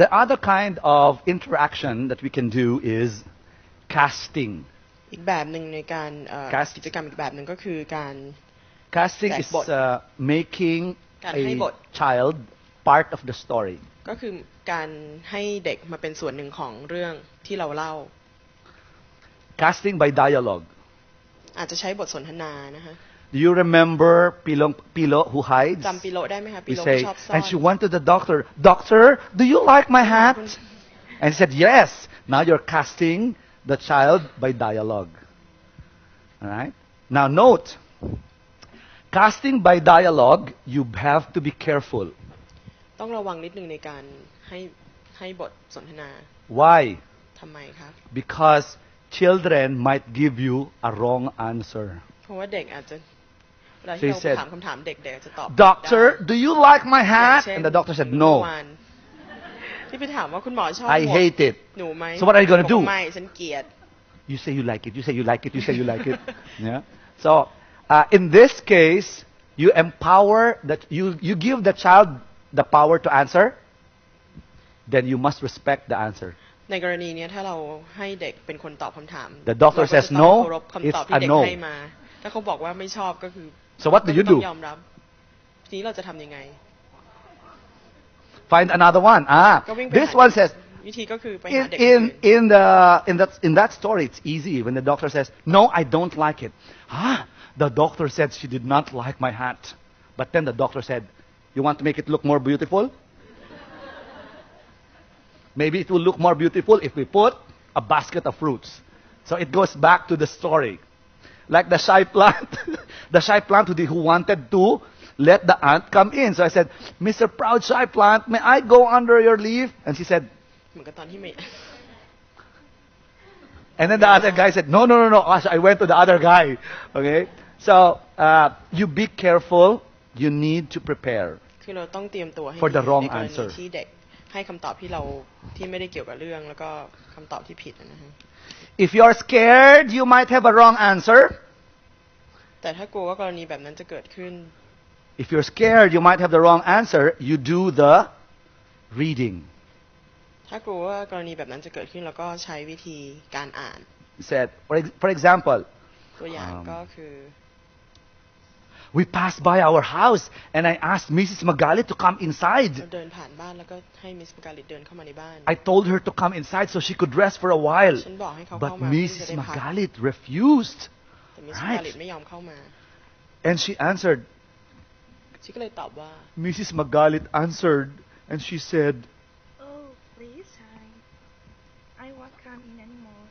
The other kind of interaction that we can do is casting. อีกแบบหนึ่งในการ Cast กิจกรรมอีกแบบหนึ่งก็คือการ Casting is making a child part of the story. ก็คือการให้เด็กมาเป็นส่วนหนึ่งของเรื่องที่เราเล่า Casting by dialogue. อาจจะใช้บทสนทนานะคะ Do you remember Pilo who hides? จำปิโลได้ไหมคะปิ We โล say, ชอบซ่อน and she went to the doctor. Doctor, do you like my hat? And he said, yes. Now you're casting the child by dialogue. All right? Now note, casting by dialogue, you have to be careful. ต้องระวังนิดนึงในการให้บทสนทนา Why? ทำไมคะ Because children might give you a wrong answer. เพราะว่าเด็กอาจจะเวลาที่เราถามคำถามเด็กๆอาจจะตอบ Doctor, do you like my hat? And the doctor said, no. ที่ไปถามว่าคุณหมอชอบ I hate it. หนูไหม So what are you going to do? ไม่ฉันเกลียด You say you like it. You say you like it. You say you like it. Yeah. So in this case, you empower that you give the child the power to answer. Then you must respect the answer. ในกรณีนี้ถ้าเราให้เด็กเป็นคนตอบคำถาม The doctor says no. เคารพคำ It's ตอบที่ a เด็ก no. ให้มาถ้าเขาบอกว่าไม่ชอบก็คือ So what do you ต้ do? องยอมรับทีนี้เราจะทำยังไง Find another one. ก็วิ่งไป This หา one says. วิธีก็คือไปหาเด็กคนอื่น In that story, it's easy when the doctor says, "No, I don't like it." The doctor said she did not like my hat, but then the doctor said, "You want to make it look more beautiful? Maybe it will look more beautiful if we put a basket of fruits." So it goes back to the story, like the shy plant, the shy plant who wanted to let the ant come in. So I said, "Mr. Proud Shy Plant, may I go under your leaf?" And she said. เหมือนกับตอนที่ไม่ And then the other guy said, no. I went to the other guy. Okay? So, you be careful. You need to prepare คือเราต้องเตรียมตัวให้ for the wrong ในกรณี answer. ที่เด็กให้คำตอบที่ไม่ได้เกี่ยวกับเรื่องแล้วก็คำตอบที่ผิดนะฮะ If you're scared, you might have a wrong answer. แต่ถ้ากลัวว่ากรณีแบบนั้นจะเกิดขึ้น If you're scared, you might have the wrong answer. You do the reading. ถ้ากลัวว่ากรณีแบบนั้นจะเกิดขึ้นแล้วก็ใช้วิธีการอ่าน Said, for example, ตัวอย่างก็คือ we passed by our house and I asked Mrs. Magali to come เรา inside. เดินผ่านบ้านแล้วก็ให้มิสปากาลิตเดินเข้ามาในบ้าน I told her to come inside so she could rest for a while. ฉันบอกให้เขา But เข้ามาเพื่อจะ Mrs. ได้พัก Magali refused. แต่มิสปากาลิตไม่ยอมเข้ามา And she answered. ฉันก็เลยตอบว่า Mrs. Magalit answered and she said, Oh, please, I won't come in anymore.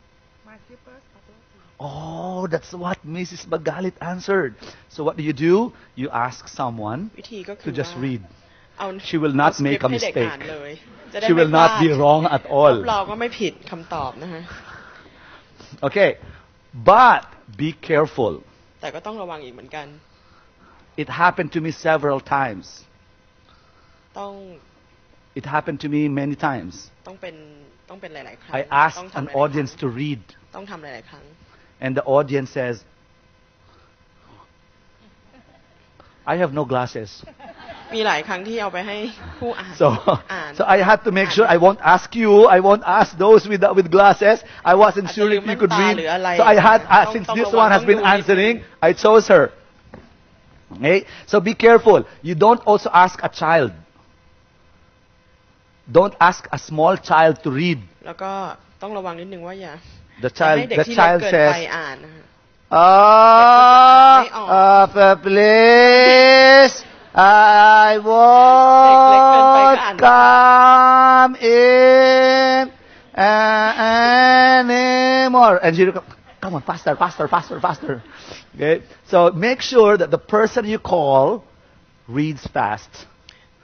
My slippers are dirty. oh, that's what Mrs. Magalit answered. So what do? You ask someone วิธีก็คื to อ just ว่า read. เอา She will not เอา make a ให้เด็ก mistake. อ่านเลยจะได้ She ไม่ will พลา not ด be wrong at รับ all. รองว่าไม่ผิดคำตอบนะฮะ Okay, but be careful. แต่ก็ต้องระวังอีกเหมือนกัน It happened to me several times. ต้อง It happened to me many times. ต้องเป็นหลายๆครั้ง I ต้อง asked ทำ an หลายๆครั้ง audience to read, ต้องทำหลายๆครั้ง and the audience says, I have no glasses. มีหลายครั้งที่เอาไปให้ผู้อ่าน อ่าน So I had to make sure I won't ask you, I won't ask those with glasses. I wasn't sure if you could read. So I had, since this one has been answering, I chose her. Okay? So be careful. You don't also ask a child. Don't ask a small child to read. แล้วก็ต้องระวังนิดนึงว่าอย่า The ให้เด็ก child, the ที่เล็ก child เกินไป says, อ่านนะฮะ please, I won't come in anymore. And you come on, faster. Okay? So make sure that the person you call reads fast.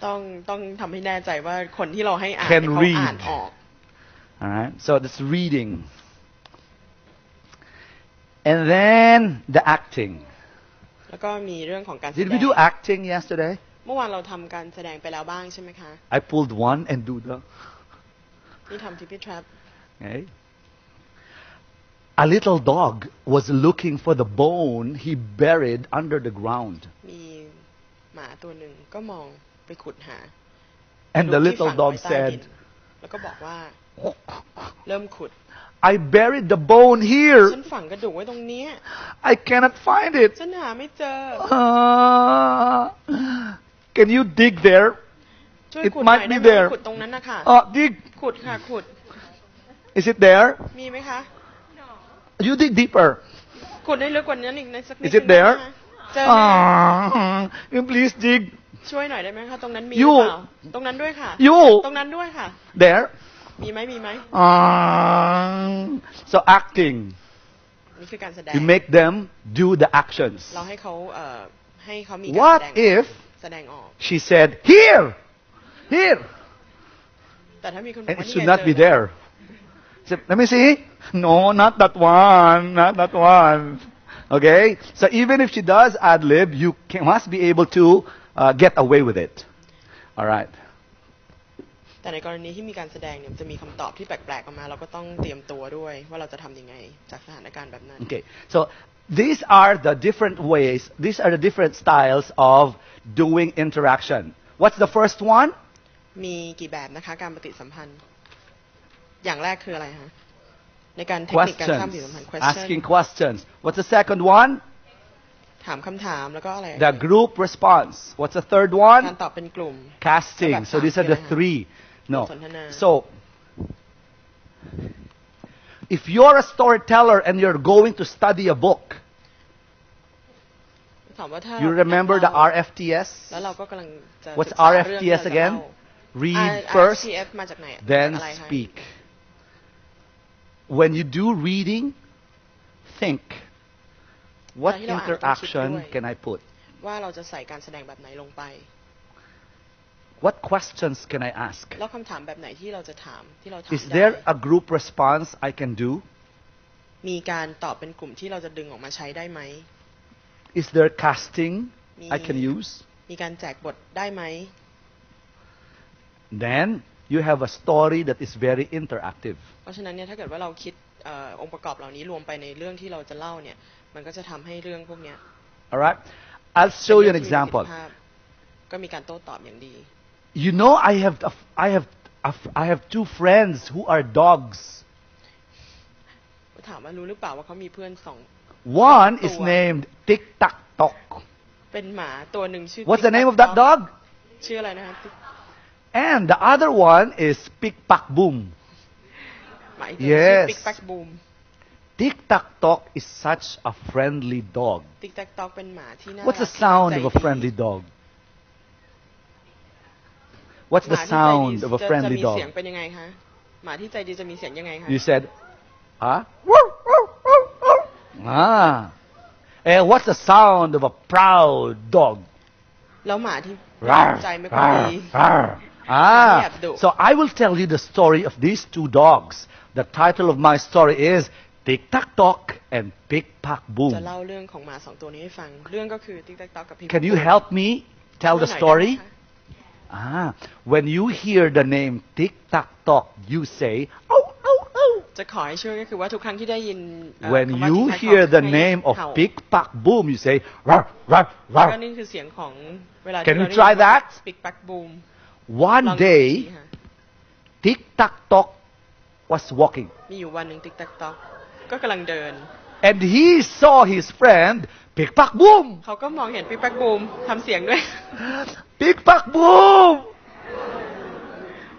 ต้องทำให้แน่ใจว่าคนที่เราให้อ่าน Can เขาอ่าน read. ออก All right? So that's reading. And then the acting. แล้วก็มีเรื่องของการแสด Did ง we do acting yesterday? เมื่อวานเราทำการแสดงไปแล้วบ้างใช่ไหมคะ I pulled one and do the. นี่ทำทิปปี้ทรัพ Okay. A little dog was looking for the bone he buried under the ground. มีหมาตัวหนึ่งก็มองไปขุดหา And the little dog said, แล้วก็บอกว่าเริ่มขุด I buried the bone here. ฉันฝังกระดูกไว้ตรงเนี้ย I cannot find it. ฉันหาไม่เจอ Can you dig there? ช่วย It ขุดหน่อย might ได้ be ไหม there. ขุดตรงนั้นนะคะ Dig. ขุดค่ะขุด Is it there? มีไหมคะ You dig deeper. ขุดได้ลึกกว่านี้อีกในสักนิด Is it there? เจอไหม You please dig. ช่วยหน่อยได้ไหมคะตรงนั้นมีหรือเปล่าตรงนั้นด้วยค่ะ You ตรงนั้นด้วยค่ะ there. มีไหมมีไหม So acting. นี่คือการแสดง You make them do the actions. เราให้เขามีการ What if แสดงออก she said, here, here, แต่ถ้ามีคนบอก and ว่า it นี่ should ไง not เจ be อ there. Said, let me see. No, not that one, not that one. Okay? So even if she does ad lib, you must be able to get away with it. All right. แต่ในกรณีที่มีการแสดงเนี่ยจะมีคำตอบที่แปลกๆออกมาเราก็ต้องเตรียมตัวด้วยว่าเราจะทำยังไงจากสถานการณ์แบบนั้น Okay. So these are the different ways, these are the different styles of doing interaction. What's the first one? มีกี่แบบนะคะการปฏิสัมพันธ์อย่างแรกคืออะไรคะในการเทคนิคการสร้างปฏิสัมพันธ์ Questions. Asking questions. What's the second one? ถามคำถามแล้วก็อะไร The group response. What's the third การ one? ตอบเป็นกลุ่ม Casting. So these are the three. No. สนทนา So if you're a storyteller and you're going to study a book, ถามว่าถ้า you remember the RFTS? แล้วเราก็กำลังจะ What's ศึกษาเรื่องที่เรา RFTS จะ again? เล่า Read first, RFTS มาจากไหน then อะไรคะ speak. When you do reading, think. What ตอนที่เราอ่านเราต้องคิดด้วย interaction can I put? ว่าเราจะใส่การแสดงแบบไหนลงไป What questions can I ask? แล้วคำถามแบบไหนที่เราจะถามที่เราถาม Is ได้ there a group response I can do? มีการตอบเป็นกลุ่มที่เราจะดึงออกมาใช้ได้ไหม Is there casting I can Me. use? มีการแจกบทได้ไหม Then you have a story that is very interactive. เพราะฉะนั้นเนี่ยถ้าเกิดว่าเราคิดองค์ประกอบเหล่านี้รวมไปในเรื่องที่เราจะเล่าเนี่ยมันก็จะทำให้เรื่องพวกเนี้ย All right? I'll show you an เป็นเรื่องที่มีประสิท example. ธิภาพก็มีการโต้ตอบอย่างดี You know, I have two friends who are dogs. ถามว่ารู้หรือเปล่าว่าเขามีเพื่อนสอง One is named Tic Tac Toc. เป็นหมาตัวหนึ่งชื่อ What's the name of that dog? ชื่ออะไรนะคะ And the other one is Pick Pack Boom. หมาอีกตัวชื่อ Yes. ปิ๊กแป๊กบูม Tic Tac Toc is such a friendly dog. ติ๊กแท็กต็อกเป็นหมาที่น่ารัก What's the sound ใจ of a ดี friendly dog? What's ห the มาที่ใจ sound ดี of a จะ friendly มี dog? เสียงเป็นยังไงคะหมาที่ใจดีจะมีเสียงยังไงคะ You said, huh? Ah. And what's the sound of a proud dog? แล้วหมาที่ Rawr, ใจไม่ค่อยดี rawr, rawr. Ah. Abdo. So I will tell you the story of these two dogs. The title of my story is Tic Tac Toc and Pick Pack จะ Boom. เล่าเรื่องของหมาสองตัวนี้ให้ฟังเรื่องก็คือติ๊กแท็กต็อกกับพิก Can you help me tell the story? Ah, when you hear the name Tic Tac Toc, you say, oh, oh, oh. จะขอให้ช่วยก็คือว่าทุกครั้งที่ได้ยิน When คำว่า you Tic Tac hear Toc the ให้ name of เห่า Pick Pack Boom, you say, rawr, rawr, แล้ว rawr. ก็นี่คือเสียงของเวลา Can you try that? ปิ๊กแป๊กบูม One day, Tic Tac Toc was walking, มีอยู่วันหนึ่งติ๊กแท็กต็อกก็กำลังเดิน and he saw his friend Pick Pack Boom. เขาก็มองเห็นปิ๊กแป๊กบูมทำเสียงด้วย Pick Pack Boom.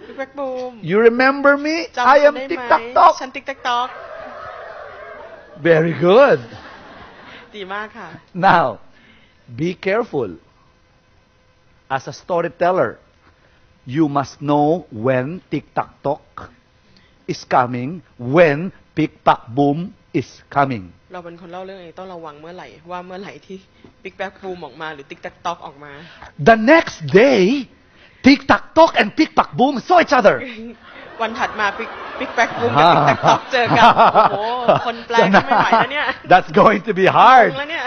ปิ๊กแป๊กบูม You remember me? จำ I ฉั am นได้ Tic ไหม Tac Toc. ฉันติ๊กแท็กต็อก Very good. ดีมากค่ะ Now, be careful. As a storyteller, you must know when Tic Tac Toc is coming, when Pick Pack Boom is coming. เราเป็นคนเล่าเรื่องเองต้องระวังเมื่อไหร่ว่าเมื่อไหร่ที่ปิ๊กแป๊กบูมออกมาหรือติ๊กแท็กต็อกออกมา The next day, Tic Tac Toc and Pick Pack Boom saw each other. วันถัดมาปิ๊กแป๊กบูมกับติ๊กแท็กต็อกเจอกันโอ้โหคนแปลก็ไม่ไหวแล้วเนี่ย That's going to be hard. แล้วเนี่ย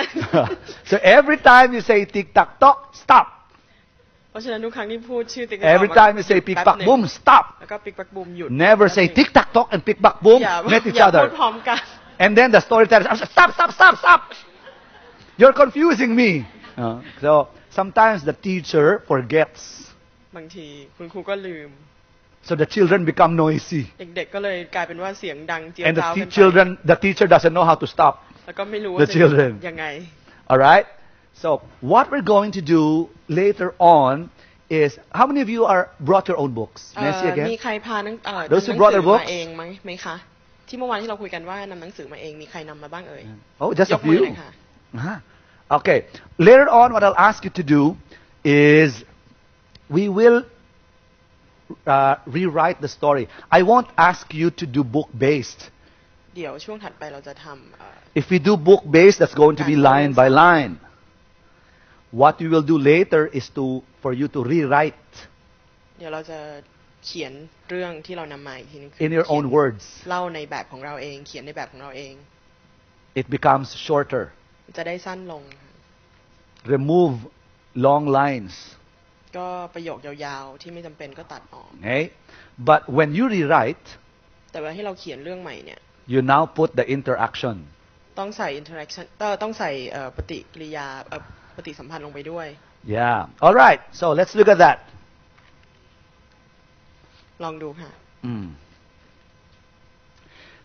So every time you say Tic Tac Toc, stop. เพราะฉะนั้นทุกครั้งที่พูดชื่อติ๊กแท็ก Every time you say Pick Pack Boom, stop. แล้วก็ปิ๊กแป๊กบูมหยุด Never say Tic Tac Toc and Pick Pack Boom อย่า met each อย่าพูด other. พร้อมกัน And then the storyteller says, stop, stop, stop, stop. You're confusing me. So sometimes the teacher forgets. บางทีคุณครูก็ลืม So the children become noisy. เด็กๆก็เลยกลายเป็นว่าเสียงดังเจียว And จ้าวกันไป the teacher doesn't know how to stop แล้วก็ไม่รู้ว่า the จะ children. ยังไง All right? So what we're going to do later on is, how many of you brought your own books? May I see มี again? ใครพาหนัง Those who สื brought their มา books? เองไหมคะที่เมื่อวานที่เราคุยกันว่านำหนังสือมาเองมีใครนำมาบ้างเอ่ย Oh, just ย a กมือ few? เลยค่ะ Okay. Later on, what I'll ask you to do is we will rewrite the story. I won't ask you to do book-based. เดี๋ยวช่วงถัดไปเราจะทำ If we do book-based, that's going to be line by line. What we will do later is for you to rewrite เดี๋ยวเราจะเขียนเรื่องที่เรานำมาอีกทีนึง in your own words. เล่าในแบบของเราเองเขียนในแบบของเราเอง It becomes shorter. จะได้สั้นลง Remove long lines. ก็ประโยคยาวๆที่ไม่จำเป็นก็ตัดออก Okay? But when you rewrite, แต่เวลาที่เราเขียนเรื่องใหม่เนี่ย you now put the interaction. ต้องใส่ interaction ต้องใส่ปฏิกิริยาปฏิสัมพันธ์ลงไปด้วย Yeah. All right. So let's look at that. ลองดูค่ะ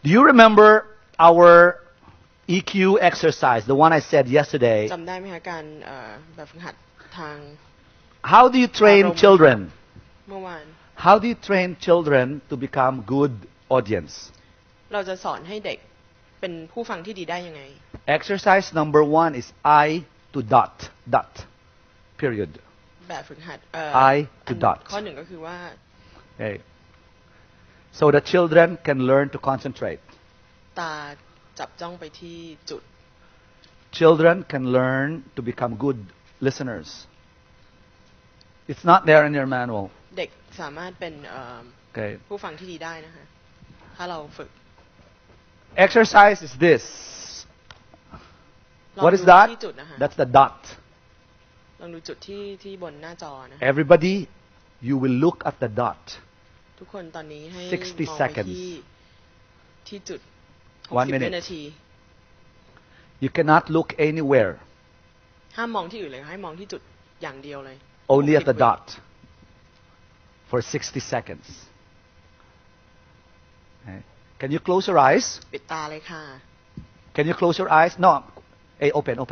Do you remember our EQ exercise, the one I said yesterday? จำได้ไหมคะการแบบฝึกหัดทาง How do you train children? เมื่อวาน How do you train children to become good audience? เราจะสอนให้เด็กเป็นผู้ฟังที่ดีได้ยังไง Exercise number 1 is I to dot. Period. แบบฝึกหัด I to dot. ข้อหนึ่งก็คือว่า Okay. So the children can learn to concentrate. ตาจับจ้องไปที่จุด Children can learn to become good listeners. It's not there in your manual. เด็กสามารถเป็นOkay. ผู้ฟังที่ดีได้นะคะถ้าเราฝึก Exercise is this. ลอง What ดู is that? ที่จุดนะคะ That's the dot. ลองดูจุดที่บนหน้าจอนะ Everybody, you will look at the dot. ทุกคนตอนนี้ให้ 60 มองไป seconds. ที่จุด 1 60 minute. วินาที You cannot look anywhere. ห้ามมองที่อื่นเลยให้มองที่จุดอย่างเดียวเลย Only at the 60 dot. For 60 seconds. Okay. Can you close your eyes? ปิดตาเลยค่ะ Can you close your eyes? No. Hey, open. ต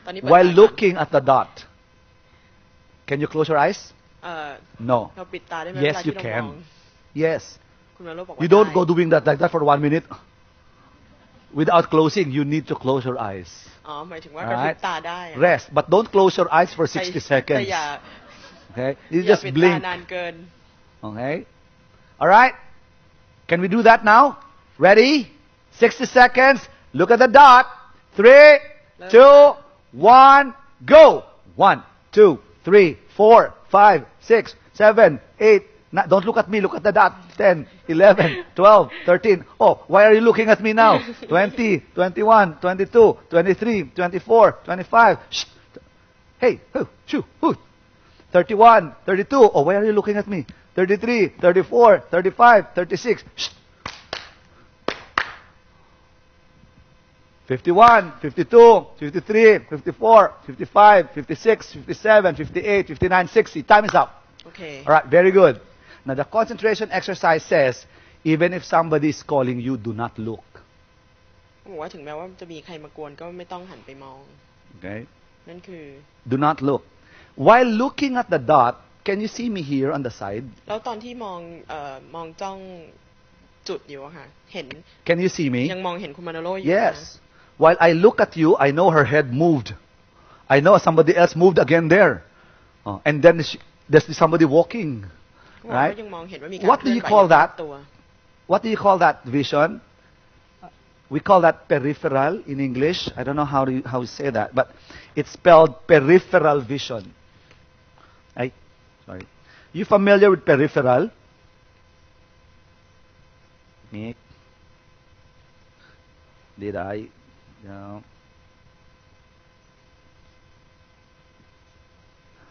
อนนี้เปิด While ตา looking at the dot. Can you close your eyes? เรา No. ปิดตาได้ไหม Yes, เวลา you ที่เรามอง can. Yes. คุณวรโรจน์บอกว่า You don't ได้ go doing that like that for 1 minute. Without closing, you need to close your eyes. อ๋อหมายถึงว่ากระพริบตาได้อะ Rest, but don't close your eyes for 60 แต่ seconds. อย่า Okay? You อย่า just ปิดตา blink. นานเกิน Okay? All right? Can we do that now? Ready? 60 seconds. Look at the dot. 3, 2, 1, go. 1, 2, 3, 4, 5, 6, 7, 8. Don't look at me. Look at the dot. 10, 11, 12, 13. Oh, why are you looking at me now? 20, 21, 22, 23, 24, 25. Shh. Hey, shoo, 31, 32. Oh, why are you looking at me? 33, 34, 35, 36. Shh. 51, 52, 53, 54, 55, 56, 57, 58, 59, 60. Time is up. Okay. All right, very good. Now the concentration exercise says, even if somebody is calling you, do not look. บอกว่าถึงแม้ว่าจะมีใครมากวนก็ไม่ต้องหันไปมอง Okay? นั่นคือ Do not look. While looking at the dot, can you see me here on the side? แล้วตอนที่มองจ้องจุดอยู่อะค่ะเห็น Can you see me? ยังมองเห็นคุณมานาโรอยู่นะ Yes. While I look at you, I know her head moved. I know somebody else moved again there. And then there's somebody walking. บอกว่า Right? ยังมองเห็นว่ามีการ What do เคลื่อน you ไหว call อยู่รอบ that? ตัว What do you call that vision? We call that peripheral in English. I don't know how you say that, but it's spelled peripheral vision. Right? Sorry. You familiar with peripheral? Nick? Did I? No.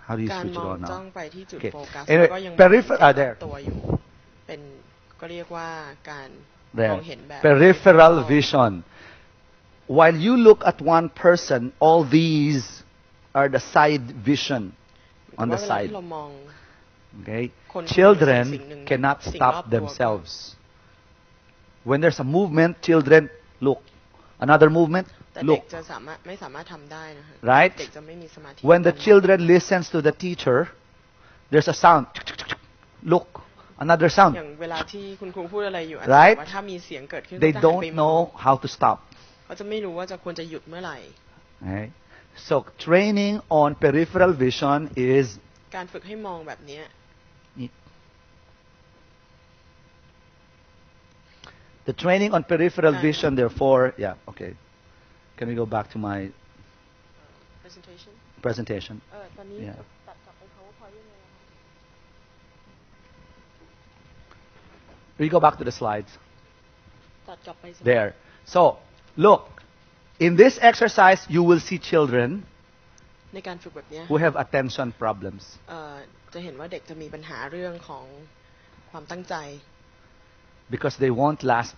How do you การ switch ม it อง on จ้อง now? ไปที่จุด Okay. โฟกัส Anyway, แล้วก็ยังมอง peripheral there. ตัวอยู่เป็นก็เรียกว่าการม There. องเห็นแบบ Peripheral vision. While you look at one person, all these are the side vision หมายถึง on the ว่าเวลา side. ที่เรามอง Okay? คน Children สิ่งหนึ่ง cannot สิ่งรอบ stop ตัว themselves. When there's a movement, children look. Another movement, แต่เด็ก look. จะไม่สามารถทำได้นะคะ Right? เด็กจะไม่มีสมาธิ When the children listens to the teacher, there's a sound. Look. Another อ sound. ย่างเวลาที่คุณครูพูดอะไรอยู่อาจ Right? จะว่าถ้ามีเสียงเกิดขึ้น They เขาจะหันไป don't มอง know how to stop. เขาจะไม่รู้ว่าจะควรจะหยุดเมื่อไหร่ Okay? So training on peripheral vision is การฝึกให้มองแบบเนี้ย the training on peripheral vision. Therefore, yeah. Okay. Can we go back to my presentation? ตอนนี้ Yeah. ตัดกลับไป PowerPoint ยังไงอะคะ We go back to the slides. ตัดกลับไป There. So, look. In this exercise, you will see children ในการฝึกแบบเนี้ย who have attention problems. จะเห็นว่าเด็กจะมีปัญหาเรื่องของความตั้งใจ Because they won't last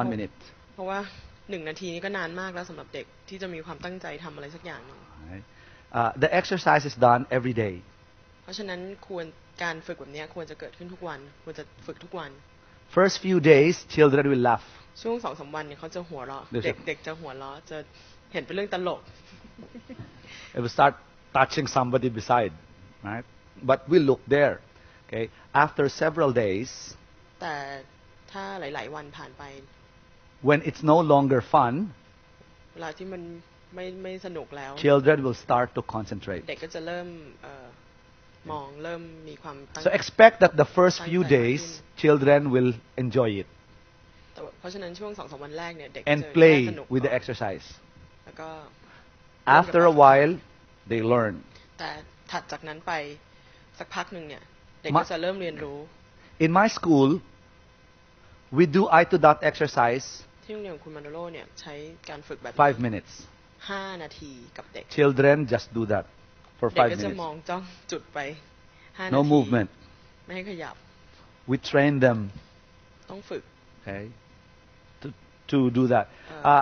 1 minute. เพราะว่า1 นาทีนี้ก็นานมากแล้วสำหรับเด็กที่จะมีความตั้งใจทำอะไรสักอย่างหนึ่ง Right? The exercise is done every day. เพราะฉะนั้นการฝึกแบบนี้ควรจะเกิดขึ้นทุกวันควรจะฝึกทุกวัน First few days, children will laugh. ช่วง2-3 วันเนี่ยเขาจะหัวเราะ เดี๋ยว เด็กจะหัวเราะจะเห็นเป็นเรื่องตลก They will start touching somebody beside, right? But we look there. Okay. After several days, แต่ถ้าหลายๆวันผ่านไป when it's no longer fun, เวลาที่มันไม่สนุกแล้ว children will start to concentrate. เด็กก็จะเริ่มมองเริ่มมีความตั้ง So expect that the first few days, children will enjoy it เพราะฉะนั้นช่วง2-3 วันแรกเนี่ยเด็ก and จะ play สนุก with the ก่อน exercise. แล้วก็ After a while, they learn. แต่ถัดจากนั้นไปสักพักหนึ่งเนี่ยเด็ก มา ก็จะเริ่มเรียนรู้ In my school, we do eye to dot exercise ที่โรงเรียนของคุณมาโนโรเนี่ยใช้การฝึกแบบ 5 minutes. 5 นาทีกับเด็ก Children just do that for เด็ก 5 ก็จะ minutes. มองจ้องจุดไป5 นา No ที movement. ไม่ให้ขยับ We train them, ต้องฝึก okay, to do that.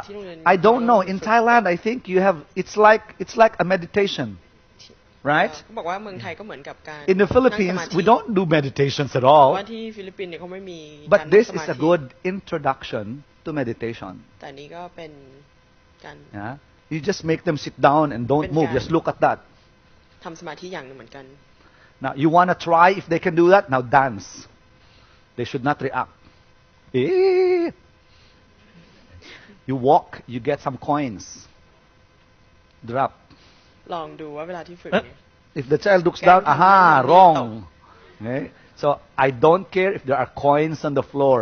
ที่โรงเรียน I don't know. In Thailand, I think you have. It's like a meditation, right? เขาบอกว่าเมืองไทยก็เหมือนกับการ In the Philippines, นั่งสมาธิ we don't do meditations at เพราะ all. ว่าที่ฟิลิปปินส์เนี่ยเขาไม่มี But การ this นั่งส is มา a ธิ good introduction to meditation. แต่นี้ก็เป็นการ Yeah? You just make them sit down and don't move. Just look at that. ทำสมาธิอย่างหนึ่งเหมือนกัน Now, you want to try if they can do that? Now dance. They should not react. Eh. You walk, you get some coins. Drop. ลองดูว่าเวลาที่ฝึกเนี่ย If the child looks Can down, come aha, down, wrong. dito. Okay? So I don't care if there are coins on the floor.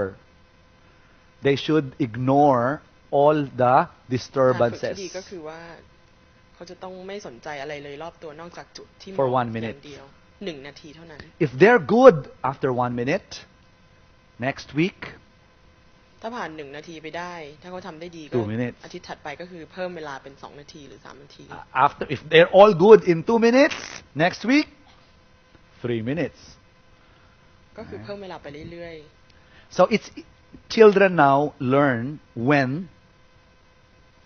They should ignore all the การฝึกที่ disturbances ดีก็คือว่าเขาจะต้องไม่สนใจอะไรเลยรอบตัวนอกจากจุดที่ม for อง 1 minute. อย่างเดียว1 นาทีเท่านั้น If they're good after 1 minute, next week, ถ้าผ่าน1 นาทีไปได้ ถ้าเขาทำได้ดีก็ 2 minutes. อาทิตย์ถัดไปก็คือเพิ่มเวลาเป็น2 นาทีหรือ3 นาที After, if they're all good in 2 minutes, next week, 3 minutes. ก็คือเพิ่มเวลาไปเรื่อย So it's children now learn when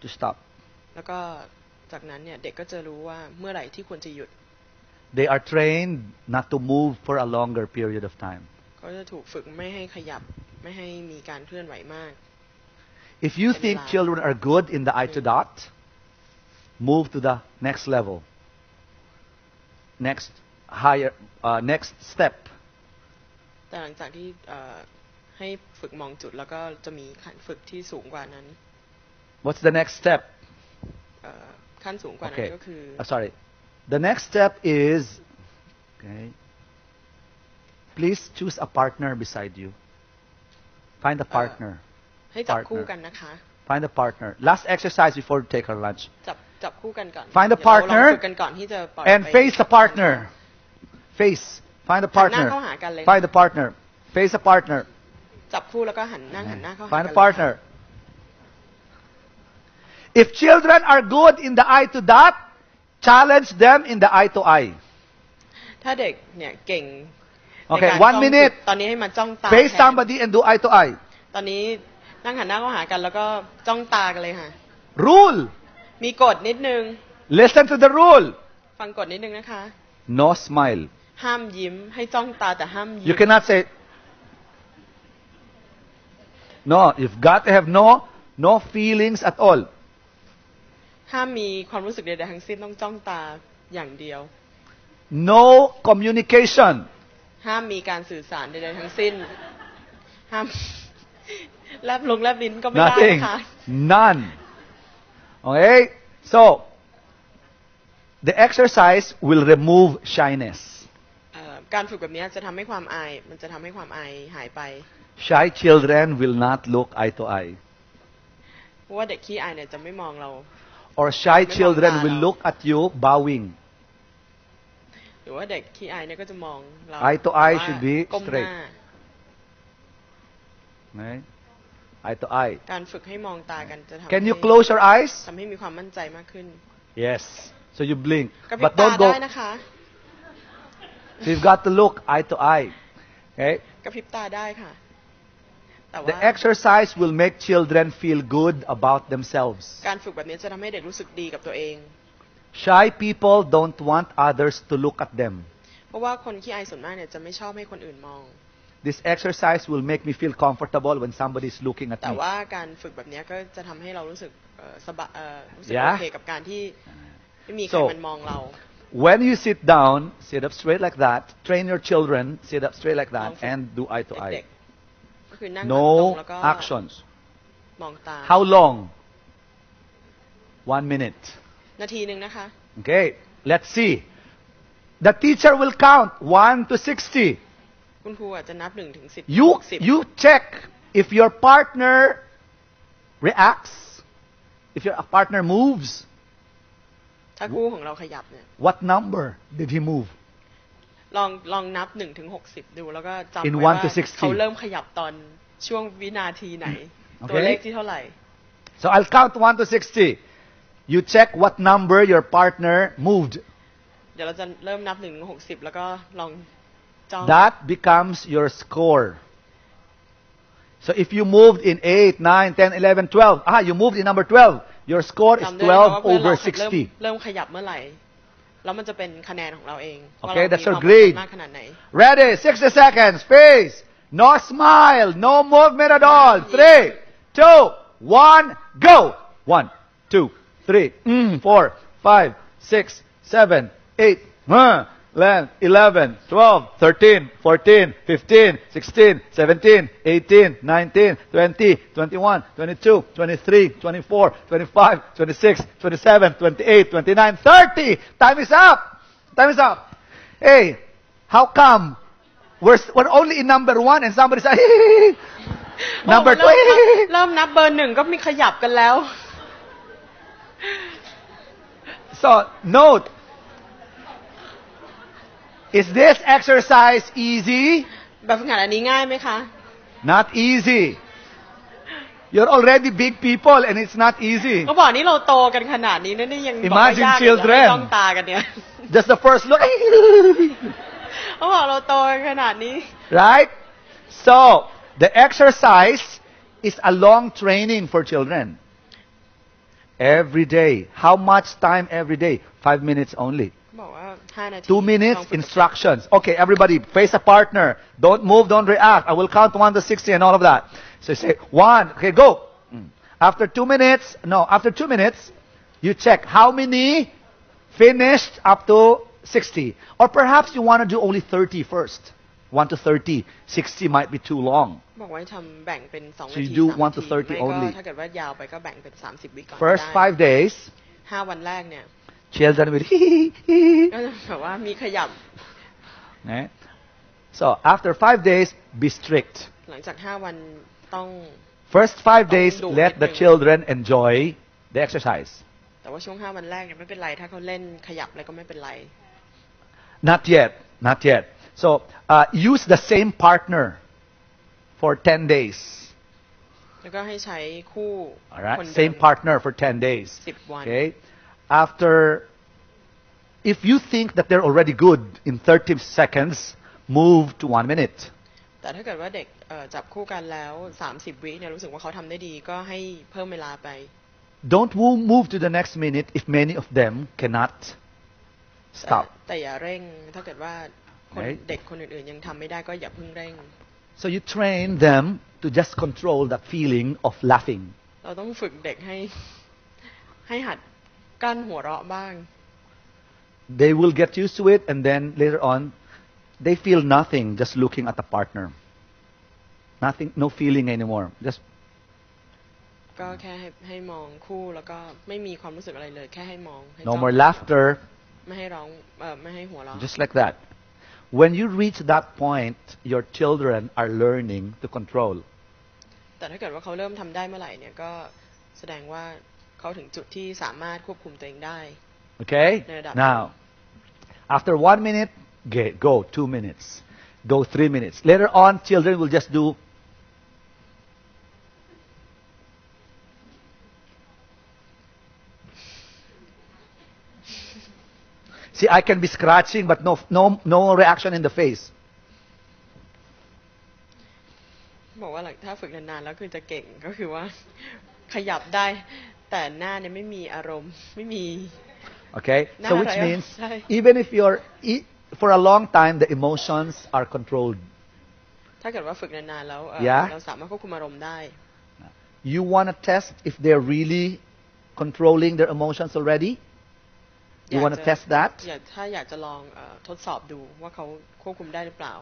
to stop. ๆ แล้วก็จากนั้นเนี่ยเด็กก็จะรู้ว่าเมื่อไหร่ที่ควรจะหยุด They are trained not to move for a longer period of time. เขาจะถูกฝึกไม่ให้ขยับไม่ให้มีการเคลื่อนไหวมาก If you think children are good in the eye to dot, move to the next level. Next higher, next step. แต่หลังจากที่ให้ฝึกมองจุดแล้วก็จะมีขั้นฝึกที่สูงกว่านั้น What's the next step? ขั้นสูงกว่านั้น Okay. ก็คือ Sorry. The next step is, okay, please choose a partner beside you. Find a partner. ให้จับคู่กันนะคะ Find a partner. Last exercise before we take our lunch. จับคู่กันก่อน Find a เดี๋ยวเรา partner ลองฝึกกันก่อนที่จะปล่อย And ไป face the partner. Face. Find a หันหน้า partner. เข้าหากันเลย Find a partner. Face a partner. จับคู่แล้วก็หันหน้าเข้าหา Find กั a น partner. If children are good in the eye to dot, challenge them in the eye to eye. ถ้าเด็กเนี่ยเก่ง Okay, ในการ 1 minute. ตอนนี้ให้มาจ้องตา Face แทน somebody and do eye to eye. ตอนนี้นั่งหันหน้าเข้าหากันแล้วก็จ้องตากันเลยค่ะ Rule. มีกฎนิดนึง Listen to the rule. ฟังกฎนิดนึงนะคะ No smile. ห้ามยิ้มให้จ้องตาแต่ห้ามยิ้ม You cannot say, no, you've got to have no feelings at all. ห้ามมีความรู้สึกใดๆทั้งสิ้นต้องจ้องตาอย่างเดียว No communication. ห้ามมีการสื่อสารใดๆทั้งสิ้นห้ามแลบลิ้นก็ไม่ได้ Nothing. นะคะ None. Okay? So, the exercise will remove shyness. การฝึกแบบนี้จะทำให้ความอายมันจะทำให้ความอายหายไป Shy children will not look eye to eye. เพราะว่าเด็กขี้อายเนี่ยจะไม่มองเรา Or shy children will look at you bowing. หรือว่าเด็กขี้อายเนี่ยก็จะมองเรา Eye to eye should be ก้มห straight. น้า Right? Eye to eye. การฝึกให้มองตากันจะทำ Can you close your eyes? ทำให้มีความมั่นใจมากขึ้น Yes. So you blink. กระพริบ But ตา don't ได้ go. นะคะ So you've got to look eye to eye. Okay? กระพริบตาได้ค่ะแต่ว่า The exercise will make children feel good about themselves. การฝึกแบบนี้จะทำให้เด็กรู้สึกดีกับตัวเอง Shy people don't want others to look at them. เพราะว่าคนขี้อายส่วนมากเนี่ยจะไม่ชอบให้คนอื่นมอง This exercise will make me feel comfortable when somebody is looking at แต่ me. ว่าการฝึกแบบนี้ก็จะทำให้เรารู้สึกสบายรู้สึก Yeah. โอเคกับการที่ไม่มีใครมันมองเรา When you sit down, sit up straight like that. Train your children, sit up straight like that, and do eye to เด็ก eye. ๆก็คือนั่งตรง No แล้วก็ actions. มองตา How long? 1 minute. นาทีหนึ่งนะคะ Okay, let's see. The teacher will count 1 to 60. คุณครูอาจจะนับ1 ถึง 10 You check if your partner reacts, if your partner moves. ถ้าคู่ของเราขยับเนี่ย What number did he move? ลองนับ1 ถึง 60 ดูแล้วก็จำ In ไว้ว่า 1 to 60. เขาเริ่มขยับตอนช่วงวินาทีไหน Okay. ตัวเลขที่เท่าไหร่ So I'll count 1 to 60. You check what number your partner moved. เดี๋ยวเราจะเริ่มนับ1 ถึง 60 แล้วก็ลองจ้อง That becomes your score. So if you moved in 8, 9, 10, 11, 12, you moved in number 12. Your score is จำได้เลยว่า 12 เพื่อนเรา over 60. เริ่มขยับเมื่อไหร่แล้วมันจะเป็นคะแนนของเราเองว่า Okay, เรา that's มี your ความ grade. มากขนาดไหน Ready? 60 seconds. Face. No smile. No movement at all. 3, 2, 1, go. 1, 2, 3, 4, 5, 6, 7, 8, 11, 12, 13, 14, 15, 16, 17, 18, 19, 20, 21, 22, 23, 24, 25, 26, 27, 28, 29, 30. Time is up. Time is up. Hey, how come we're only in number 1 and somebody said, number 2. เริ่มนับเบอร์ 1ก็มีขยับกันแล้ว So, note. Is this exercise easy? แบบฝึกหัดอันนี้ง่ายไหมคะ Not easy. You're already big people and it's not easy. เขาบอกนี่เราโตกันขนาดนี้นะนี่ยังบอกว่ายาก Imagine อยู่แล้ว children. จ้องตากันเนี่ย Just the first look. เขาบอกเราโตกันขนาดนี้ Right? So, the exercise is a long training for children. Every day. How much time every day? 5 minutes only. บอกว่า5 นาที 2 minutes instructions. Okay, everybody, face a partner. Don't move, don't react. I will count 1 to 60 and all of that. So you say, 1, okay, go. After 2 minutes, after 2 minutes, you check how many finished up to 60. Or perhaps you want to do only 30 first. 1 to 30. 60 might be too long. บอกว่าทำแบ่งเป็น2 So นา you ที do 3 1 to 30 ไม่ก็ only. ถ้าเกิดว่ายาวไปก็แบ่งเป็น30 วิก่อน First ได้ 5 days, 5 วันแรกเนี่ย children will ก็จะแบบว่ามีขยับ Okay? So after 5 days, be strict. หลังจาก 5 วันต้อง First 5 days, Don't do let the anything. children enjoy the exercise. แต่ว่าช่วง 5 วันแรกเนี่ยไม่เป็นไรถ้าเขาเล่นขยับอะไรก็ไม่เป็นไร Not yet, not yet. So use the same partner for 10 days. แล้วก็ให้ใช้คู่ All right, คนเดิม same partner for 10 days. 10 วัน Okay. After, if you think that they're already good in 30 seconds, move to 1 minute. แต่ถ้าเกิดว่าเด็กจับคู่กันแล้ว30 วิเนี่ยรู้สึกว่าเขาทำได้ดีก็ให้เพิ่มเวลาไป Don't move to the next minute if many of them cannot stop. แต่อย่าเร่งถ้าเกิดว่า เด็กคนอื่นๆยังทำไม่ได้ก็อย่าเพิ่งเร่ง So you train them to just control that feeling of laughing. เราต้องฝึกเด็กให้หัดกั้นหัวเราะบ้าง They will get used to it, and then later on, they feel nothing just looking at the partner. Nothing, no feeling anymore. Just ก็แค่ให้มองคู่แล้วก็ไม่มีความรู้สึกอะไรเลยแค่ให้มอง no more laughter. ไม่ให้ร้องไม่ให้หัวเราะ Just like that. When you reach that point, your children are learning to control. แต่ถ้าเกิดว่าเขาเริ่มทำได้เมื่อไหร่เนี่ยก็แสดงว่าเขาถึงจุดที่สามารถควบคุมตัวเองได้ Okay? Now, after 1 minute, go 2 minutes. Go 3 minutes. Later on, children will just do. See, I can be scratching, but no reaction in the face. บอกว่าถ้าฝึกนานๆแล้วคือจะเก่งก็คือว่าขยับได้แต่หน้าเนี่ยไม่มีอารมณ์ไม่มี Okay? So which means even if you're for a long time the emotions are controlled. ถ้าเกิดว่าฝึกนานๆแล้วเราสามารถควบคุมอารมณ์ได้ You want to test if they're really controlling their emotions already? You want to test that? ถ้าอยากจะลองทดสอบดูว่าเขาควบคุมได้หรือเปล่า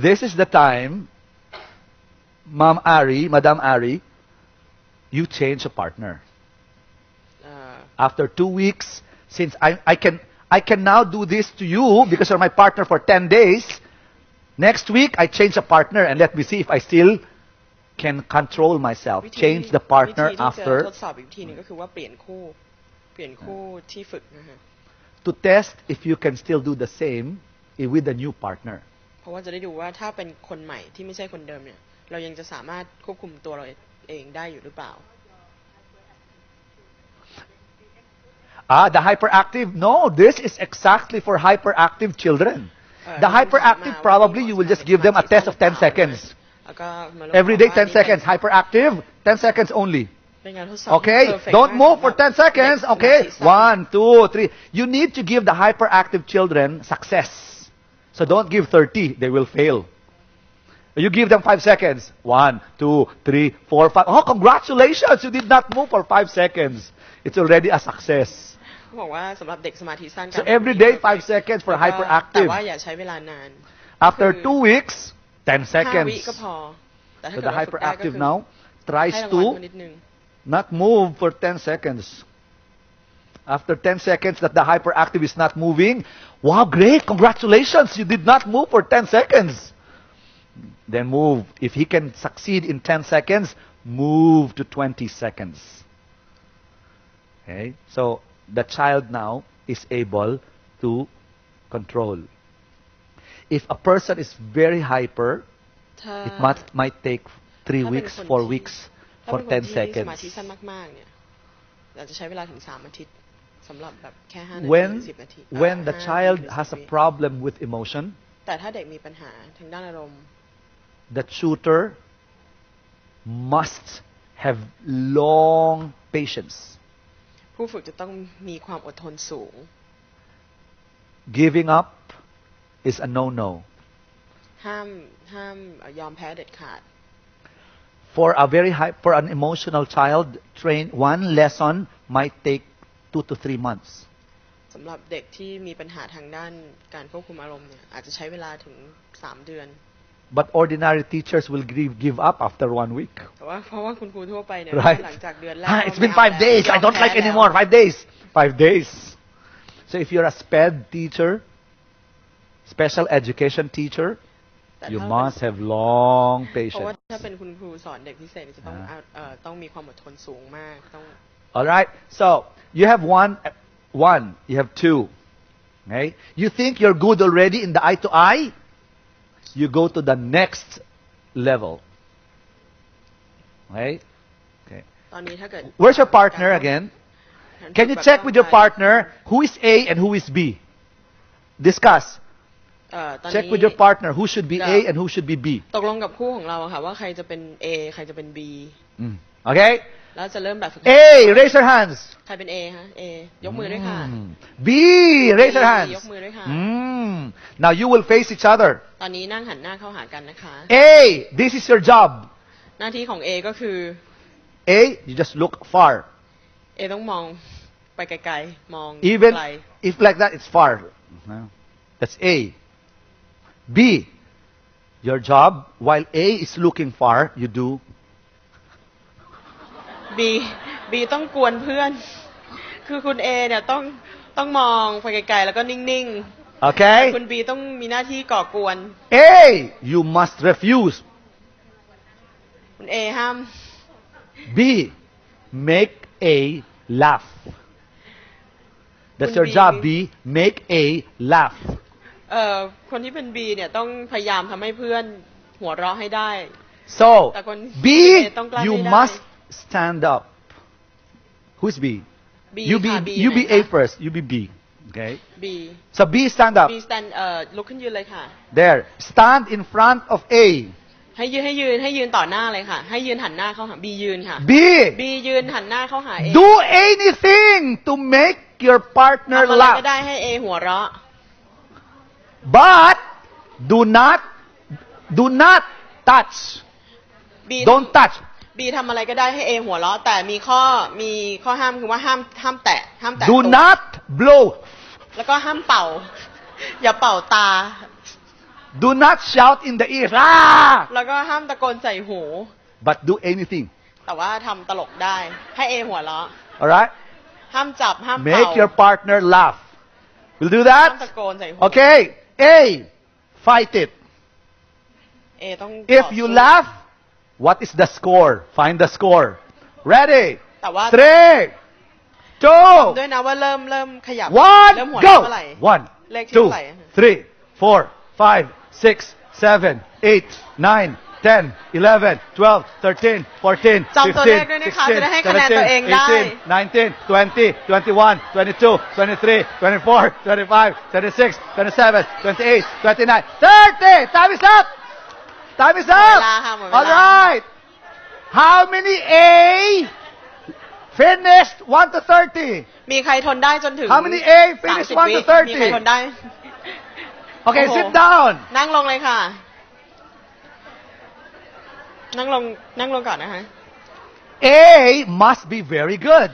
This is the time, Madam Ari, you change a partner. After 2 weeks, since I can now do this to you because you're my partner for 10 days. Next week, I change a partner and let me see if I still can control myself. Change the partner after. ทดสอบอีกทีนึงก็คือว่าเปลี่ยนคู่ที่ฝึกนะฮะ To test if you can still do the same with a new partner. เพราะว่าจะได้ดูว่าถ้าเป็นคนใหม่ที่ไม่ใช่คนเดิมเนี่ยเรายังจะสามารถควบคุมตัวเราเองได้อยู่หรือเปล่า The hyperactive? No, this is exactly for hyperactive children. The hyperactive, probably you will just give them a test of 10 seconds. Every day 10 seconds. Hyperactive, 10 seconds only. Okay? Don't move for 10 seconds. Okay? 1, 2, 3. You need to give the hyperactive children success. So don't give 30. They will fail. You give them 5 seconds. 1, 2, 3, 4, 5. Oh, congratulations! You did not move for 5 seconds. It's already a success. บอกว่าสำหรับเด็กสมาธิสั้น So every day 5 seconds for แต่ hyperactive. ว่าอย่าใช้เวลานาน After 2 weeks, 10 5 seconds. วิก็พอแต่ถ้า So เกิด the ว่าฝึกได้ก็ hyperactive คือ now ให้ tries รางวัล to เขานิดนึง not move for 10 seconds. After 10 seconds that the hyperactive is not moving, wow, great, congratulations, you did not move for 10 seconds. Then move. If he can succeed in 10 seconds, move to 20 seconds. Okay, so the child now is able to control. If a person is very hyper, it might take 3 weeks, 4 weeks for 10 ถ้าเป็นคนที่ส seconds. มาธิสั้นมากๆเนี่ยเราจะใช้เวลาถึง3 อาทิตย์สำหรับแบบแค่5 นาที 10 นาที When the child has a problem with emotion, แต่ถ้าเด็กมีปัญหาทางด้านอารมณ์ the tutor must have long patience. ผู้ฝึกจะต้องมีความอดทนสูง Giving up is a no-no. ห้ามยอมแพ้เด็ดขาด For an emotional child, train one lesson might take 2 to 3 months. สำหรับเด็กที่มีปัญหาทางด้านการควบคุมอารมณ์เนี่ยอาจจะใช้เวลาถึง3 เดือน But ordinary teachers will give up after 1 week. แต่ว่าเพราะว่าคุณครูทั่วไปเนี่ย Right. หลังจากเดือนแรก It's been 5 days. I don't like anymore. 5 days. 5 days. So if you're a SPED teacher, special education teacher, you must have long เพราะว่า patience. ถ้าเป็นคุณครูสอนเด็กพิเศษจะต้องมีความอดทนสูงมากต้อง All right. So you have one. You have 2. Okay. You think you're good already in the eye to eye. You go to the next level. Okay. Okay. ตอนนี้ถ้าเกิด Where's your partner again? Can you check with your partner who is A and who is B? Discuss. ตอนนี้ Check with your partner who should be A and who should be B. ตกลงกับคู่ของเราค่ะว่าใครจะเป็น A ใครจะเป็น B Okay? แล้วจะเริ่มแบบฝึก A raise your hands ใครเป็น A ฮะ A ยกมือด้วยค่ะ B raise your B hands ยกมือด้วยค่ะ Now you will face each other ตอนนี้นั่งหันหน้าเข้าหากันนะคะ A this is your job หน้าที่ของ A ก็คือ A you just look far A ต้องมองไปไกลๆมอง even ไกล if like that it's far that's A B your job while A is looking far you do B ต้องกวนเพื่อน คือคุณ A เนี่ยต้องมองไปไกลๆแล้วก็นิ่งๆ okay คุณ B ต้องมีหน้าที่ก่อกวน A you must refuse คุณ A ห้าม B make A laugh that's your job B make A laugh คนที่เป็น B เนี่ยต้องพยายามทำให้เพื่อนหัวเราะให้ได้ so แต่คน B ต้องกลั้น you ให้ได้ must stand up who's B B you be ค่ะ B you be ไหน A คะ first you be B okay B so B stand up B stand ลุกขึ้นยืนเลยค่ะ there stand in front of A ให้ยืนต่อหน้าเลยค่ะ ให้ยืนหันหน้าเข้าหา B ยืนค่ะ B B ยืนหันหน้าเข้าหา A do anything to make your partner ทำอะไร laugh ก็ได้ให้ A หัวเราะ but do not touch B don't touch B ทำอะไรก็ได้ให้ A หัวเราะแต่มีข้อห้ามคือว่าห้ามแตะ do ตัว not blow แล้วก็ห้ามเป่า อย่าเป่าตา do not shout in the ear แล้วก็ห้ามตะโกนใส่หู but do anything แต่ว่าทำตลกได้ให้ A หัวเราะ alright ห้ามจับห้ามเป่า make your partner laugh will do ห้าม that ตะโกนใส่หู okay A fight it A ต้อง if you laugh what is the score find the score ready แต่ว่า 3 2ด้วยนะว่าเริ่มขยับ one เริ่มหัวเราะเมื่อไหร่ go 1 เลขที่เท่าไหร่ 2 3 4 5 6 7 8 9 10 11 12 13 14 จำตัวเลขด้วยนะคะจะได้ให้คะแนนตัวเองได้ 19 20 21 22 23 24 25 26 27 28 29 30 time is up time is หมด up เวลาค่ะหมดเวลา all right how many A finished 1 to 30 มีใครทนได้จนถึง how many A finished 30 1 to มีใครทน 30 ได้ okay โอ้โห sit down นั่งลงเลยค่ะ นั่งลงก่อนนะคะ A must be very good.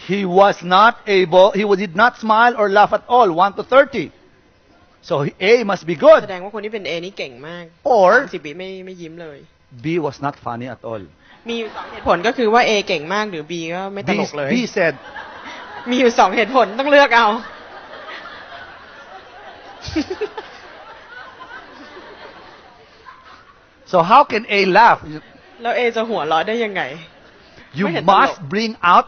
He did not smile or laugh at all, 1 to 30. So A must be แส good. ดงว่าคนที่เป็น A นี่เก่งมาก Or 30 วิไม่ยิ้มเลย B was not funny at all. มีอยู่2เหตุผลก็คือว่า A เก่งมากหรือ B ก็ไม่ตลกเลย B said, มีอยู่2เหตุผลต้องเลือกเอา so how can A laugh? แล้ว A จะหัวเราะได้ยังไง You ไม่เห็นตลก must bring out.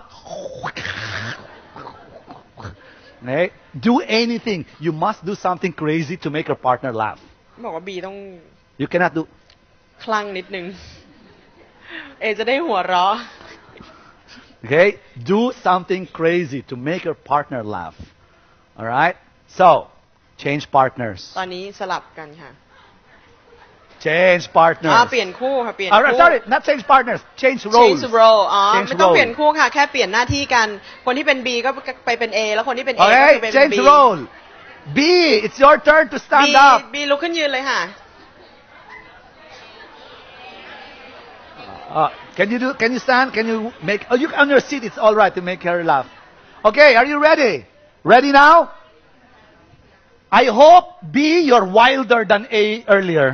Okay? Do anything. You must do something crazy to make your partner laugh. บอกว่า B ต้อง You cannot do. คลั่งนิดนึง A จะได้หัวเราะ Okay? Do something crazy to make your partner laugh. All right? So, change partners. ตอนนี้สลับกันค่ะ Change partners. เปลี่ยนคู่ค่ะเปลี่ยน All คู่ right, sorry, not change partners. Change roles. change role Change ไม่ต้อง role. เปลี่ยนคู่ค่ะ แค่เปลี่ยนหน้าที่กัน คนที่เป็น B ก็ไปเป็น A แล้วคนที่เป็น A ก็ Okay, ไปเป็น change B role. B, it's your turn to stand up. B ลุกขึ้นยืนเลยค่ะ Can you stand? Can you make? Oh, you on your seat. It's all right to make her laugh. Okay, are you ready? Ready now? I hope B, you're wilder than A earlier.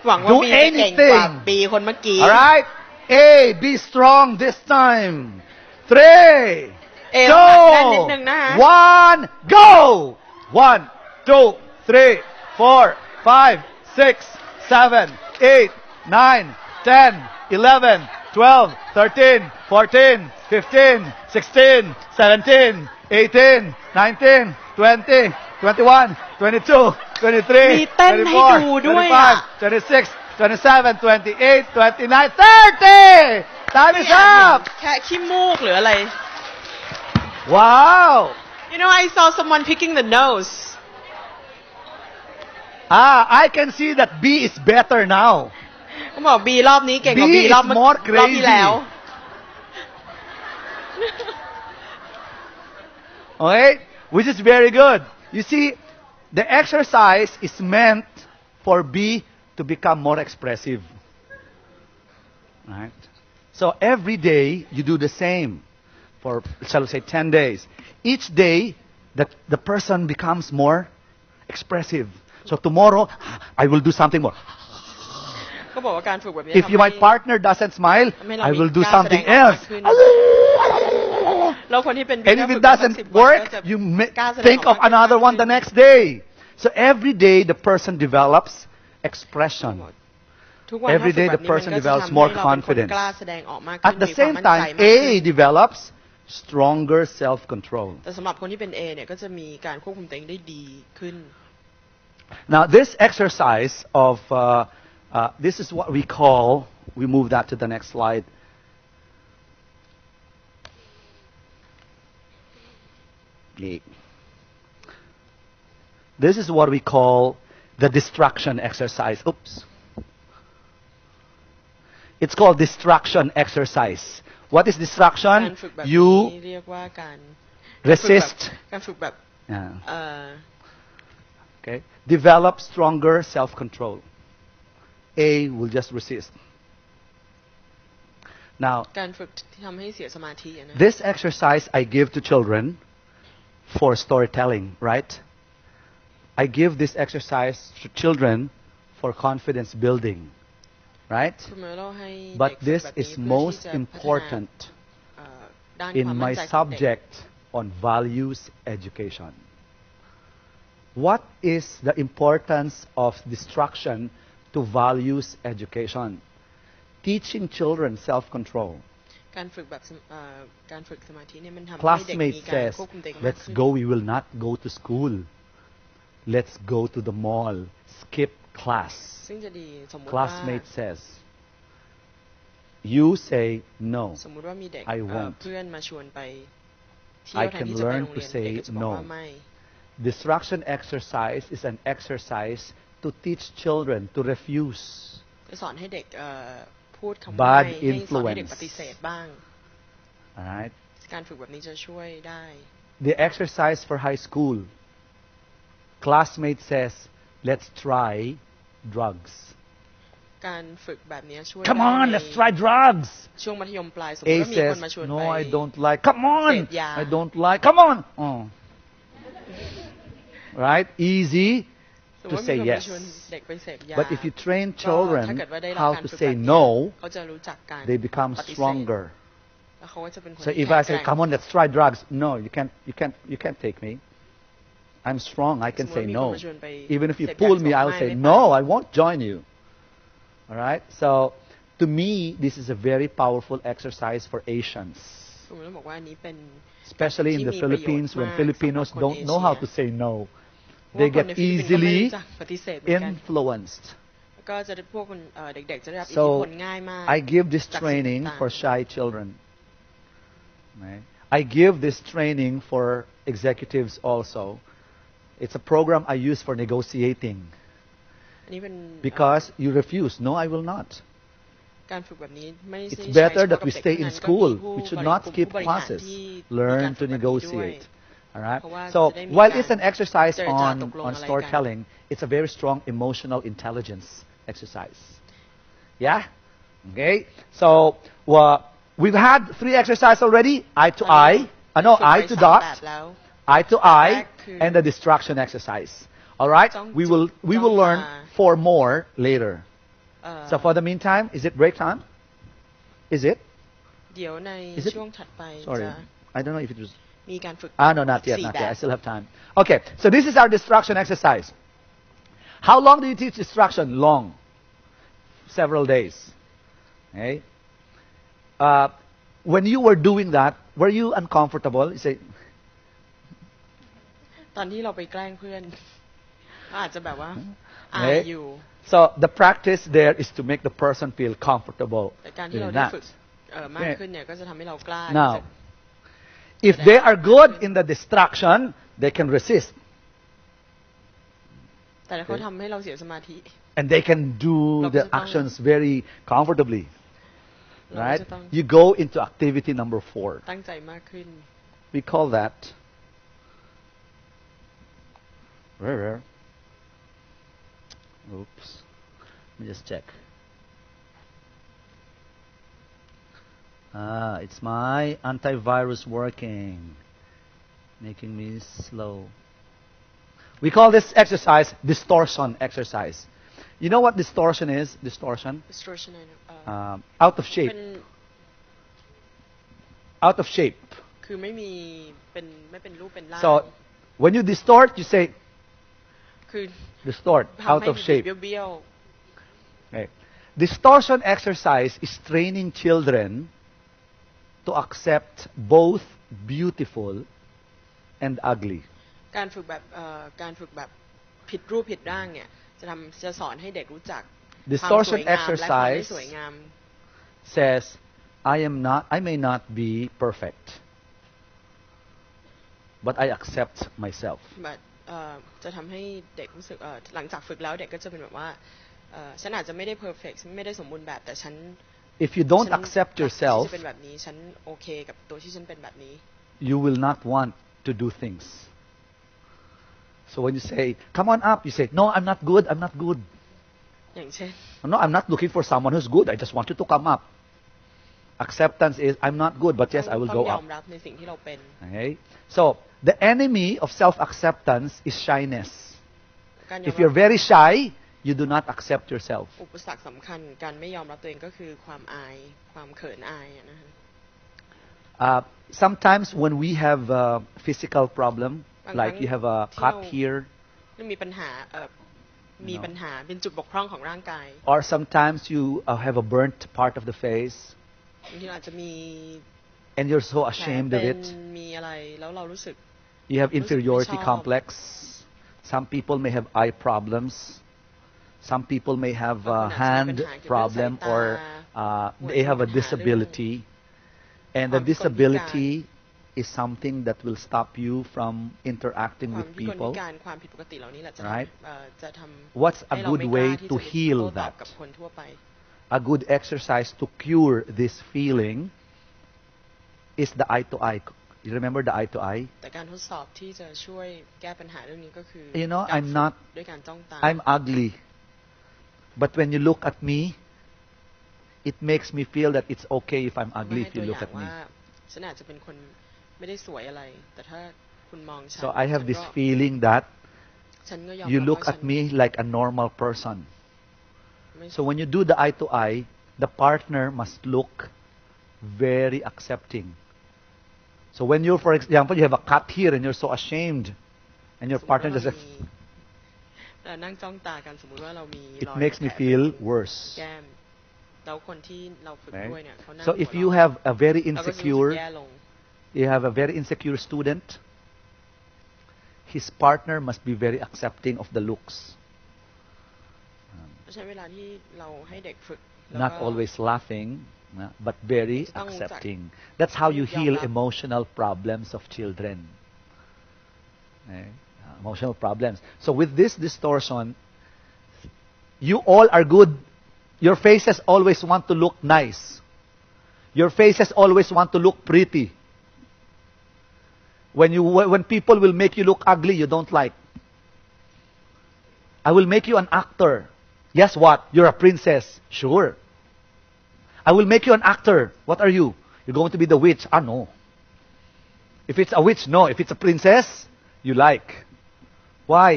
หวังว่า Do B จะเก่งกว่า anything. B คนเมื่อกี้ All right. A, be strong this time. 3, A ต้องหักแน่นนิดนึงนะคะ 2, 1, go. 1, 2, 3, 4, 5, 6, 7, 8, 9, 10, 11, 12, 13, 14, 15, 16, 17, 18, 19, 20, 21, 22, 23, มีเต้นให้ดูด้วยอะ 25, 26, 27, 28, 29, 30. Time is up. แค่ขี้มูกหรืออะไร Wow. You know I saw someone picking the nose I can see that B is better now. ก็บอก B รอบนี้เก่งกว่า B รอบที่แล้ว Okay, which is very good. You see, the exercise is meant for B to become more expressive. Right? So every day you do the same for, shall we say, 10 days. Each day, the person becomes more expressive. So tomorrow, I will do something more. ก็บอกว่าการฝึกแบบนี้ If my partner doesn't smile, I will do something else. แล้วคนที่เป็น And if it doesn't work, you think of another one the next day. So every day the person develops expression. Every day the person develops more confidence. At the same time, A develops stronger self-control. แต่สำหรับคนที่เป็น A เนี่ยก็จะมีการควบคุมตัวเองได้ดีขึ้น Now this exercise of this is what we call. We move that to the next slide. This is what we call the distraction exercise. Oops. It's called distraction exercise. What is distraction? You resist. การฝึกแบบ Okay. Develop stronger self-control. A will just resist. Now, การฝึกที่ทำให้เสียสมาธินะ this exercise I give to children for storytelling, right? I give this exercise to children for confidence building, right? But this is most important in my subject on values education. What is the importance of distraction to values education? Teaching children self-control. การฝึกแบบการฝึกสมาธิเนี่ยมันทำให้เด็ก Classmate มีการ says, ควบคุมตัวเองมาก let's ขึ้น go, we will not go to school. Let's go to the mall. Skip class. ซึ่งจะดีสมมติว่า Classmate says, you say no. สมมุติว่ามีเด็ก I won't. เพื่อนมาชวนไปเที่ยวแทนที่จะไปโรงเรียน I can learn to say เด็กก็จะบอกว่า no. ไม่ Distraction exercise is an exercise to teach children to refuse. จะสอนให้เด็กพูดคำว่าไม่ Bad ให้สอนให้เด็ก influence. ปฏิเสธบ้าง Alright? การฝึกแบบนี้จะช่วยได้ The exercise for high school. Classmate says, let's try drugs. การฝึกแบบนี้ช่วย Come ได้ on, ใน let's try drugs. ช่วงมัธยมปลายสมมติ A ว่ามีคน says, มาชวน no, ไป I don't like. Come on, เสพยา I don't like. Come on. Oh. Right? Easy สมม to ติว่ามี say คนมา yes. ชวนเด็กไปเสพยา But if you train ก็ถ้า children เกิดว่าได้รับ how การ to ฝึก say แบบนี้ no, เขาจะรู้จักการ they become ปฏิเสธ stronger. แล้วเขาก็จะเป็นคน So ที่ if แข็ I งแก say, ร่ง come on, let's try drugs. No, you can't take me. I'm strong. I can สมมุ say ติว่ามีคน no. มาชวนไป Even if you เสพยา pull me, จะบอก I'll ไม่ say ไม่ไป no. I won't join you. All right. So to me, this is a very powerful exercise for Asians, ผมต้องบอกว่าอันนี้เป็น especially in the ที่มีประโยชน์ Philippines when มาก Filipinos สำหรับคน don't know เอเชีย how to say no. เพราะ They ว่าคน get ในฟิลิปปินส์ก็ไม่ easily รู้จักปฏิเสธเหมือนกัน influenced. แล้วก็จะได้พวกคนเด็กๆจะได้รับอิทธิพ So ลง่ายมาก I give this จากสิ่ง training ต่างๆ for shy children. Right? I give this training for executives also. It's a program I use for negotiating อันนี้เป็น because you refuse. No, I will not. การฝึกแบบนี้ไม่ใช่ It's ใช้ better เฉพาะ that กับ we เด็ก stay เท่า in นั้นก็มี school. ผู้ We should บริ not กลุ่ม skip ผู้บริหาร classes. ที่มี Learn การ to ฝึกแบบนี้ด้วย negotiate. All right. เพราะว่า So จะได้มี while การ it's an exercise เจรจาตกลง on อะไรกัน storytelling, it's a very strong emotional intelligence exercise. Yeah. Okay. So we've had 3 exercises already. Eye to eye. No, ฝึกไป eye to 3 dot. แบบแล้ว Eye to eye, แรกคือ and the distraction exercise. All right. จ้อง We will จ้อง learn มา 4 more later. เอ่อ So for the meantime, is it break time? Is it? เดี๋ยวใน Is it? ช่วงถัดไป Sorry, จะ I don't know if it was. มีการฝึก No, not yet, 4 not แบ yet. I บ still have time. Okay, so this is our distraction exercise. How long do you teach distraction? Long. Several days. Okay. When you were doing that, were you uncomfortable? You say, ตอนที่เราไปแกล้งเพื่อนก็อาจจะแบบว่าอาย okay. อยู่ So the practice there is to make the person feel comfortable แต่การที่เรา doing ได้ that. ฝึกมากขึ้นเนี่ยก็จะทำให้เรากล้า Now, if they are good in the distraction, they can resist. แต่ถ้าเขาทำให้เราเสียสมาธิ and they can do the actions very comfortably. Right? You go into activity number 4. ตั้งใจมากขึ้น We call that where? Oops. Let me just check. It's my antivirus working, making me slow. We call this exercise distortion exercise. You know what distortion is? Distortion? distortion Out of shape. Out of shape. คือไม่เป็นรูปเป็นร่าง So when you distort, you say คือ distort, ทำ out ให้ of shape. เบี้ยว Okay. Distortion exercise is training children to accept both beautiful and ugly. ๆการฝึกแบบผิดรูปผิดร่างเนี่ยจะสอนให้เด็กรู้จักความสวย Distortion งามและความไม่ exercise สวยงาม says, I may not be perfect, but I accept myself. แบบจะทำให้เด็กรู้สึกหลังจากฝึกแล้วเด็กก็จะเป็นแบบว่าฉันอาจจะไม่ได้ perfect ไม่ได้สมบูรณ์แบบแต่ฉัน If you don't accept ที่ yourself, จะเป็นแบบนี้ฉันโอเคกับตัวที่ฉันเป็นแบบนี้ you will not want to do things. So when you say, come on up, you say, no, I'm not good, I'm not good. อย่างเช่น No, I'm not looking for someone who's good, I just want you to come up. Acceptance is, I'm not good, but yes, I will ต้ go องยอ up. มรับในสิ่งที่เราเป็น Okay? So, the enemy of self-acceptance is shyness. การยอม If รับ you're very shy, you do not accept yourself. อุปสรรคสำคัญการไม่ยอมรับตัวเองก็คือความอายความเขินอายอะนะฮะ Sometimes when we have a physical problem, like you have a cut here, มีปัญหาเป็นจุดบกพร่องของร่างกาย or sometimes you have a burnt part of the face, บางทีอาจจะมี and you're so แผล ashamed เป็ of น it. มีอะไรแล้วเรารู้สึก You have inferiority complex. Some people may have eye problems. Some people may have a hand problem, or they have a disability. And the disability is something that will stop you from interacting ความ with พิกล people. พิการความผิดปกติเหล่านี้แหละ Right? จะทำ What's a ให้เรา good ไม่กล้า way ที่ to จะ heal โต้ตอบ that? กับคนทั่วไป A good exercise to cure this feeling is the eye to eye. You remember the eye to eye? แต่การทดสอบที่จะช่วยแก้ปัญหาเรื่องนี้ก็คือ You know, การ I'm ฝึก not, ด้วยการจ้องตา I'm ugly. But when you look at me, it makes me feel that it's okay if I'm ไม่ ugly ให้ if ตัว you อ look ย่าง at me. ว่าฉันอาจจะเป็นคนไม่ได้สวยอะไร แต่ถ้าคุณมองฉัน So I have ฉัน this ก็ feeling that ฉันก็ยอม you รับ look ว่าฉั at น me like a normal person. ไม่ So when you do the eye to eye, the partner must look very accepting. So when you, for example, you have a cut here and you're so ashamed, and your สมมุติ partner ว่า just เรามีนั่งจ้องตากันสมมุติว่าเรามี it รอย makes me แผล feel เป็น worse. แก้มแล้วคนที่เราฝึก Right? ด้วยเนี่ยเขานั่ง So หัว if you เราะ have a very เราก็จะรู้สึก insecure, แย่ลง you have a very insecure student, his partner must be very accepting of the looks, เพราะฉะนั้นเวลาที่เราให้เด็กฝึกแล้ว not ก็ always laughing, but veryต้องรู้จัก accepting. That's how you ยอม heal รับ emotional problems of children. Emotional problems. So with this distortion, you all are good. Your faces always want to look nice. Your faces always want to look pretty. When people will make you look ugly, you don't like. I will make you an actor. Yes, what? You're a princess. Sure. I will make you an actor. What are you? You're going to be the witch. Ah, no. If it's a witch, no. If it's a princess, you like. Why?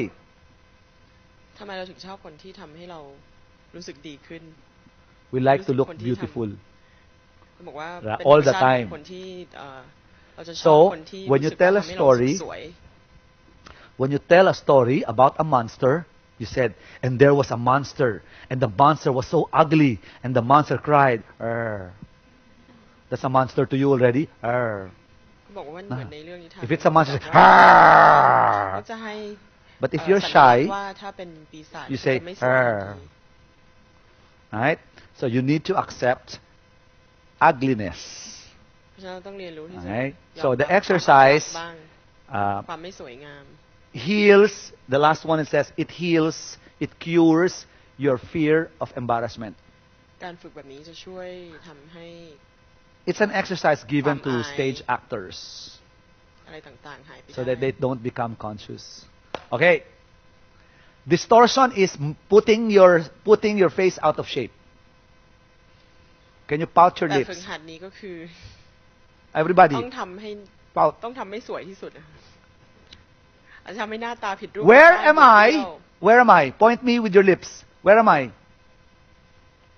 ทำไมเราถึงชอบคนที่ทำให้เรารู้สึกดีขึ้น We like to look รู้สึกคนที่ beautiful. เขาบอกว่า Yeah, เป็น all ธรรม the ชาติ time. ของคนที่เราจะชอบ So คนที่ when you รู้สึกว่า tell a ทำให้เรารู้สึก story, สวย when you tell a story about a monster, you said, and there was a monster, and the monster was so ugly, and the monster cried, "Arr." That's a monster to you already? Arr. เขาบอกว่ามันเหมือนในเรื่องนิทาน If it's a monster, ก็ "Arr." จะให้ But if you're สัญลักษณ์ shy, ว่าถ้าเป็นปีศาจ you ก็ say, จะไม่สวยทัน "Arr." ที Right? So you need to accept ugliness. เพราะฉะนั้นเราต้องเรียนรู้ที่จะ Right? ยอม So รับ the exercise บ้าง ความไม่สวยงาม heals, the last one it says, it heals, it cures your fear of embarrassment. การฝึกแบบนี้จะช่วยทำให้ It's an exercise given to ความอาย stage actors อะไรต่างๆหายไป so ได้ that they don't become conscious. Okay. Distortion is putting your face out of shape. Can you pout your แต่ฝึก lips? หัดนี้ก็คือ Everybody, ต้องทำให้ pout. ต้องทำให้สวยที่สุดอะอาจจะทำให้หน้าตาผิดรูป Where บ้าง am เที่ยว I? Where am I? Point me with your lips. Where am I?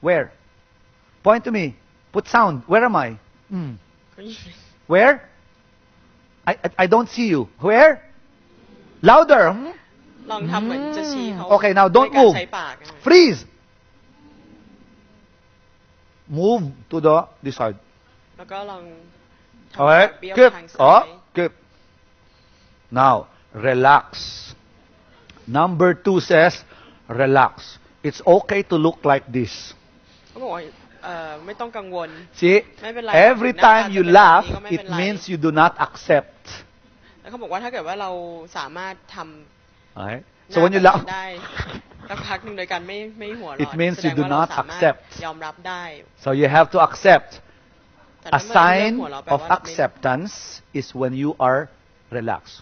Where? Point to me. Put sound. Where am I? Where? I don't see you. Where? Louder. ลองทำเหมือนจะชี้เขา Okay, now ด้วย don't การ move. ใช้ปากอะ Freeze. Move to this side. แล้วก็ลองทำ All ปาก right. เบี้ยว Good. ทางซ้าย Good. Now, relax. Number 2 says, relax. It's okay to look like this. เขาบอกว่าไม่ต้องกังวล See, ไม่เป็นไร every หน้าตา time จะ you เป็นแบบ laugh, นี้ก็ไม่ it เป็นไร means you do not accept. แล้วเขาบอกว่าถ้าเกิดว่าเราสามารถทท All right? ำ So when you หน้า laugh, แบบนั้นได้สักพักหนึ่งโดยการไม่หัวเราะ It means แสด you ง do ว่าเรา not สามารถ accept. ยอมรับได้ so you have to accept. แต่ A ถ้าเมื่อเราเลือก sign หัวเราะแปล of ว่าเราไม่ acceptance is when you are relaxed.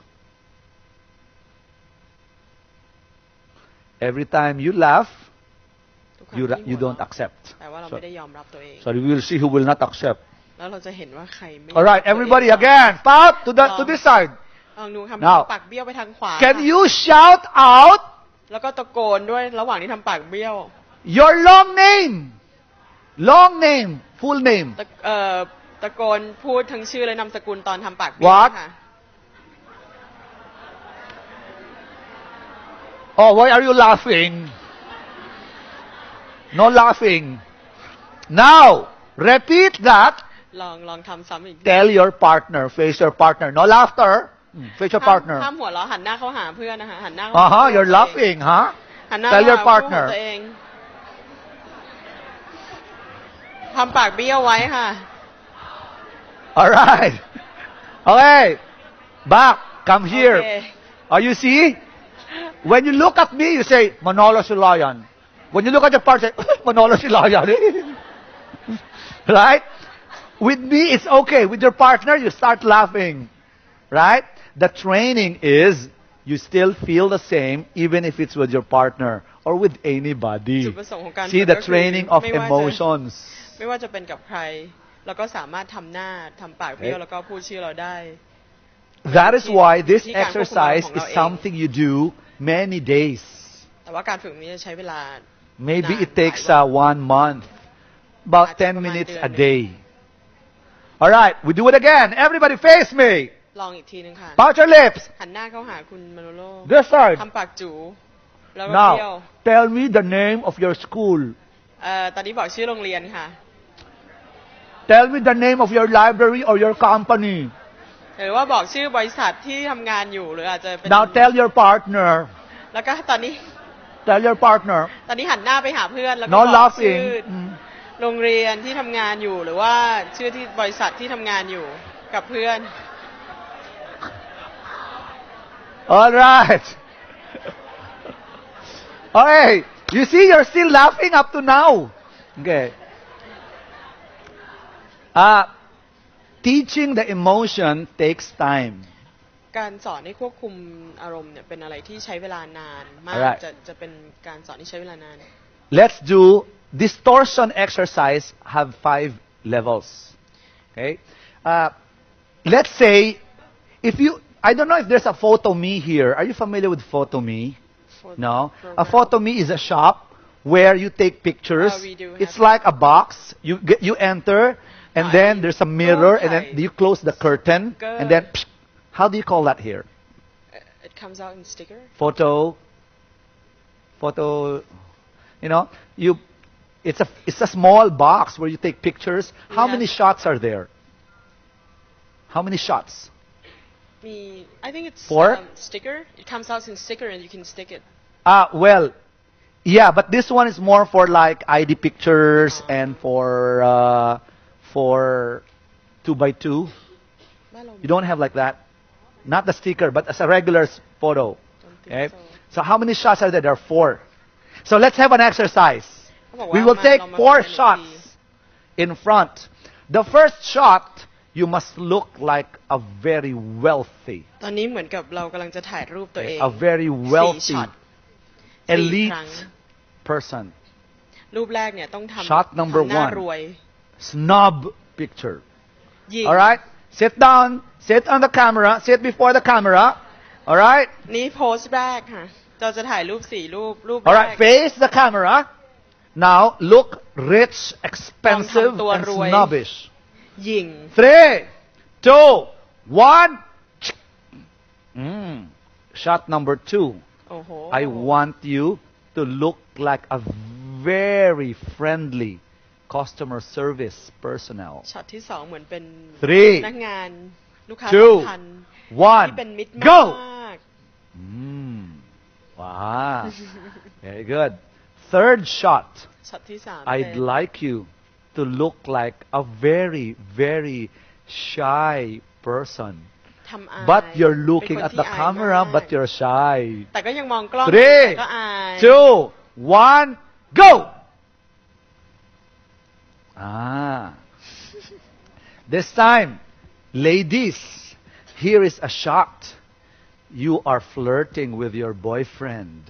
Every time you laugh, ทุกครั้ง you ที่หัว don't เราะ accept. แปลว่าเรา So, ไม่ได้ยอมรับตัวเอง so we will see who will not accept. แล้วเราจะเห็นว่าใครไม่ All right, ยอมรับตัวเอง everybody again. Pout to this side. ลองดูท Now ำปากเบี้ยวไปทางขวา Can ค่ะ you shout out แล้วก็ตะโกนด้วยระหว่างที่ทำปากเบี้ยว your long name? Long name, full name. ตะโกนพูดทั้งชื่อและนามสกุลตอนทำปากเบี้ยว What? ค่ะ Oh, why are you laughing? No laughing. Now, repeat that. ลองทำซ้ำอีก Tell your partner, face your partner. No laughter. Face your ห้าม partner. หัวเราะหันหน้าเข้าหาเพื่อนนะคะหันหน้าเข้า Uh-huh, หา you're ตัวเอง laughing, huh? หันหน้า Tell เข้า your หาคู่ของ partner. ตัวเองทำปากเบี้ยวไว้ค่ะ All right. Okay. Back. Come here. โอเค Oh, you see? When you look at me, you say, Manolo Silayan. When you look at your partner, say, Manolo Silayan. Right? With me, it's okay. With your partner, you start laughing. Right? The training is you still feel the same even if it's with your partner or with anybody. จุดประสงค์ของการ See ฝึก the ก็คือ training of ไม่ว่าจะ emotions. ไม่ว่าจะเป็นกับใครเราก็สามารถทำหน้าทำปากเบี้ยว Okay. แล้วก็พูดชื่อเราได้ That is why this ที่การควบคุมอารมณ์ exercise ของเรา is เอง something you do many days. แต่ว่าการฝึกนี้จะใช้เวลา Maybe นาน it takes หลายวัน 1 month. About อาจจะประ 10 มาณ minutes เดือน a หนึ่ง day. All right, we do it again. Everybody face me. ลองอีกทีนึงค่ะ Pout your lips. หันหน้าเข้าหาคุณมาโนโล This side. ทำปากจูแล้วก็เบี้ยว Now, tell me the name of your school. ตอนนี้บอกชื่อโรงเรียนค่ะ Tell me the name of your library or your company. หรือว่าบอกชื่อบริษัทที่ทำงานอยู่หรืออาจจะเป็น Now tell your partner. แล้วก็ตอนนี้ Tell your partner. ตอนนี้หันหน้าไปหาเพื่อนแล้วก็ No บอกชื่อ laughing. โรงเรียนที่ทำงานอยู่หรือว่าชื่อที่บริษัทที่ทำงานอยู่กับเพื่อน All right. Okay. You see, you're still laughing up to now. Okay. Teaching the emotion takes time. การสอนให้ควบคุมอารมณ์เนี่ยเป็นอะไรที่ใช้เวลานานมาก Alright. จะเป็นการสอนที่ใช้เวลานาน Let's do distortion exercise have 5 levels. Okay. Let's say if you, I don't know if there's a photo me here. Are you familiar with photo me? No. A photo me is a shop where you take pictures. We do It's have like a box. You enter, and then there's a mirror, and then you close the curtain, and then how do you call that here? It comes out in sticker Photo. You know, it's a small box where you take pictures. How many shots are there? How many shots? I think it's 4? Sticker. It comes out in sticker and you can stick it. Well, yeah, but this one is more for like ID pictures and for 2x2. You don't have like that. Not the sticker, but as a regular photo. Don't think Okay. so. So how many shots are there? There are 4. So let's have an exercise. เขาบอกว่า We will มา take เรามา 4 ฝึกกัน shots อีกที in front. The first shot, you must look like a very wealthy, ตอนนี้เหมือนกับเรากำลังจะถ่ายรูปตัวเอง a very 4 wealthy, ช็อต elite ครั้ง person. รูปแรกเนี่ยต้องทำ Shot number ทำหน้า 1. รวย Snob picture. หญิง All right? Sit down. Sit on the camera. Sit before the camera. All right? นี่โพสต์แรกค่ะเราจะถ่ายรูป4 รูป รูป All แร right. ก Face the camera. Now look rich, expensive,ตัว and รวย snobbish. หญิง 3, 2, 1. Shot number 2. โอ้โห I want you to look like a very friendly customer service personnel. ช็อตที่ 2เหมือนเป็น Three, พนักงานลูกค้า 2, สำคัญ ที่เป็น 1. มิตร Go! มาก Wow. Very good. Third shot. ช็อตที่ 3 I'd เป็น like you to look like a very, very shy person. ทำอาย But you're เป็น looking คน at ที่ the อาย camera, มาก but you're shy. แต่ก็ยังมองกล้อง Three, แต่ก็อาย 2, 1, go! This time, ladies, here is a shot. You are flirting with your boyfriend.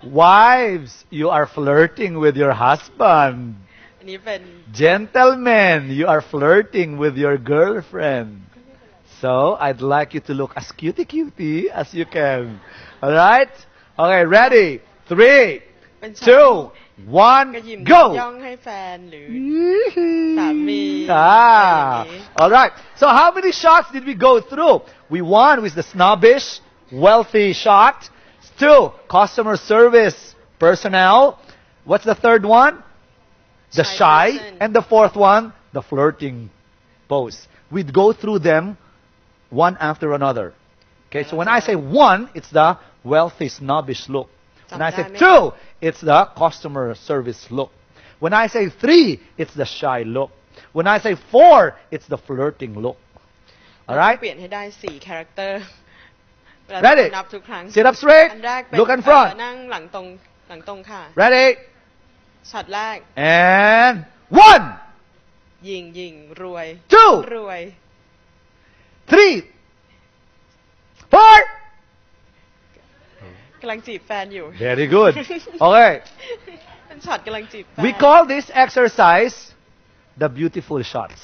Wives, you are flirting with your husband. อันนี้เป็น Gentlemen, you are flirting with your girlfriend. So, I'd like you to look as cutie as you can. Alright? Okay, ready? 3, เป็นช็อต 2, 1, กระยิม go! ย่องให้แฟนหรือ สามี Alright. So, how many shots did we go through? We won with the snobbish, wealthy shot. 2, customer service personnel. What's the third one? The Shy shy. person. And the fourth one, the flirting pose. We'd go through them one after another. Okay, so when I say 1, it's the wealthy, snobbish look. When I say 2, it's the customer service look. When I say 3, it's the shy look. When I say 4, it's the flirting look. เรา Alright? เปลี่ยนให้ได้4 คาแรคเตอร์ เวลา Ready? ที่นับทุกครั้ง Sit up straight. อันแรกเป็น Look in front. นั่งหลังตรงค่ะ Ready? ช็อตแรก And 1, ยิงรวย 2, รวย 3, 4. กำลังจีบแฟนอยู่ Very good. Okay. เป็นช็อตกำลังจีบแฟน We call this exercise the beautiful shots.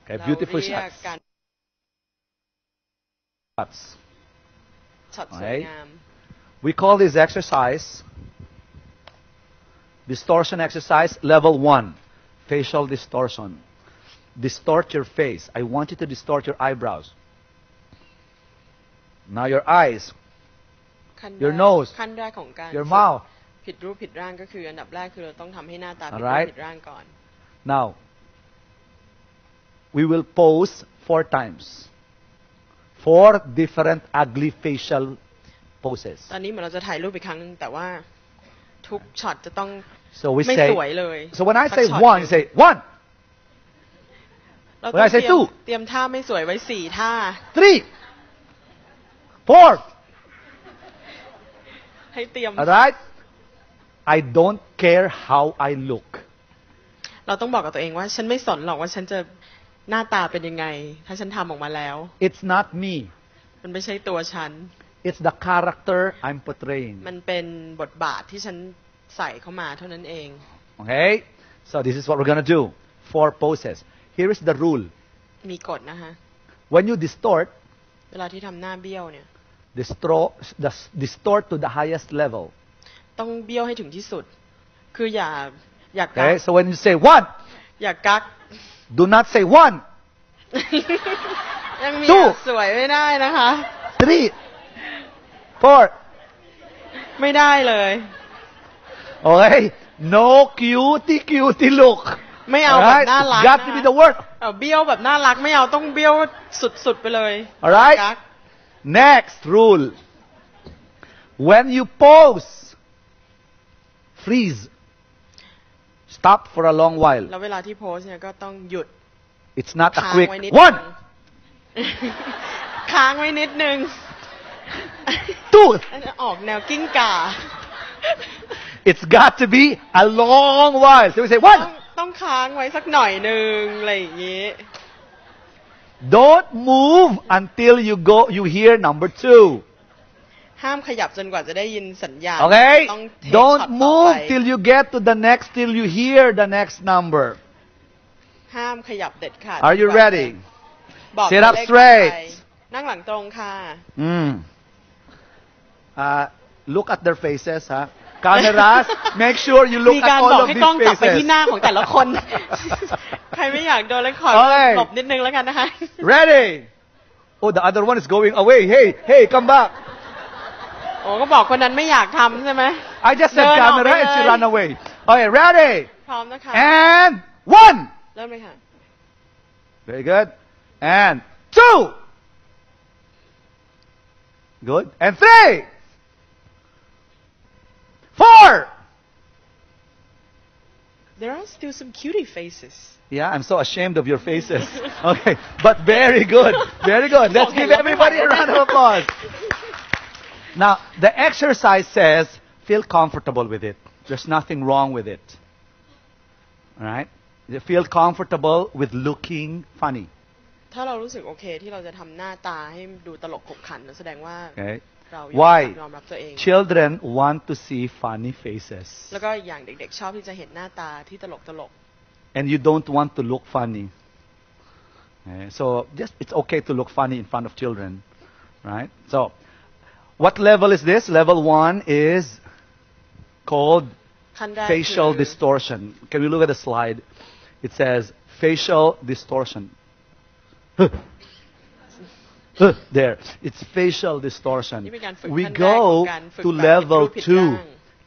Okay, เรา beautiful เรียก shots. การ Shots. ช็อตสวยงาม We call this exercise distortion exercise level 1, facial distortion. Distort your face. I want you to distort your eyebrows. Now your eyes, ขั้น your แรก nose, ขั้นแรกของการ your ฝึก mouth. ผิดรูปผิดร่างก็คืออันดับแรกคือเราต้องทำให้หน้าตาผิดรูป Alright. ผิดร่างก่อน Now, we will pose 4 times. 4 different ugly facial poses. ตอนนี้เหมือนเราจะถ่ายรูปอีกครั้งนึงแต่ว่าทุกช็อตจะต้อง So we ไม่ say, สวยเลย so when I สัก say ช็อต 1, ห you นึ่ง say 1, เรา when I say ต้อง two เตรียมท่าไม่สวยไว้4 ท่า 3, 4. ให้เตรียม Alright? I don't care how I look. เราต้องบอกกับตัวเองว่าฉันไม่สนหรอกว่าฉันจะหน้าตาเป็นยังไง ถ้าฉันทำออกมาแล้ว It's not me. มันไม่ใช่ตัวฉัน It's the character I'm portraying. มันเป็นบทบาทที่ฉันใส่เข้ามาเท่านั้นเอง Okay? So this is what we're going to do. 4 poses. Here is the rule. มีกฎนะคะ When you distort, เวลาที่ทำหน้าเบี้ยวเนี่ย distort to the highest level. ต้องเบี้ยวให้ถึงที่สุด คืออย่ากัก Okay? So when you say 1, อย่ากัก do not say 1, ยังมี Two สวยไม่ได้นะคะ 3, 4. ไม่ได้เลย Okay? No cutie look. ไม่เอาแบบ Alright? น่ารัก It's got to be the word. เอาเบี้ยวแบบน่ารักไม่เอาต้องเบี้ยวสุดๆไปเลย Alright? กัก Next rule. When you pose, freeze. Stop for a long while. แล้วเวลาที่โพสเนี่ยก็ต้องหยุด It's not a ค้าง quick ไว้นิด 1. ค้างไว้นิดนึง tooth อันนั้นออกแนวกิ้งก่า it's got to be a long while so we say ต้องค้างไว้สักหน่อยหนึ่งอะไรอย่างนี้ don't move until you hear number 2ห้ามขยับจนกว่าจะได้ยินสัญญาณ okay ต้องเทคช็อต don't ต่อ move ไป till you get to the next till you hear the next number ห้ามขยับเด็ดขาด are you ready บอก sit up เลข straight ไปนั่งหลังตรงค่ะ look at their faces huh cameras make sure you look มี at การ all บอก of ให้ these กล้องกลับไปที่ faces หน้าของแต่ละคน ใครไม่อยากโดนเลยขอ Okay. หลบนิดนึงแล้วกันนะคะ ready oh the other one is going away hey come back โอ้ก็บอกคนนั้นไม่อยากทำใช่ไหม I just said เดินออกไป camera and she เลย ran away okay ready พร้อมนะคะ and 1 เริ่มเลยค่ะ very good and 2 good and 3 4 There are still some cutie faces yeah I'm so ashamed of your faces okay but very good let's give everybody a round of applause now the exercise says feel comfortable with it there's nothing wrong with it all right you feel comfortable with looking funny ถ้าเรารู้สึกโอเคที่เราจะทำหน้าตาให้ดูตลกขบขันแสดงว่า okay เรา why ยอมรับตัวเอง children want to see funny faces แล้วก็อย่างเด็กๆชอบที่จะเห็นหน้าตาที่ตลก and you don't want to look funny okay? so just it's okay to look funny in front of children right so what level is this level 1 is called ขั้นแรก facial คือ distortion can we look at the slide it says facial distortion there it's facial distortion นี่เป็นการฝึก we ขั้นแรก go ของการฝึก to แบบผิดรู level ปผิดร่าง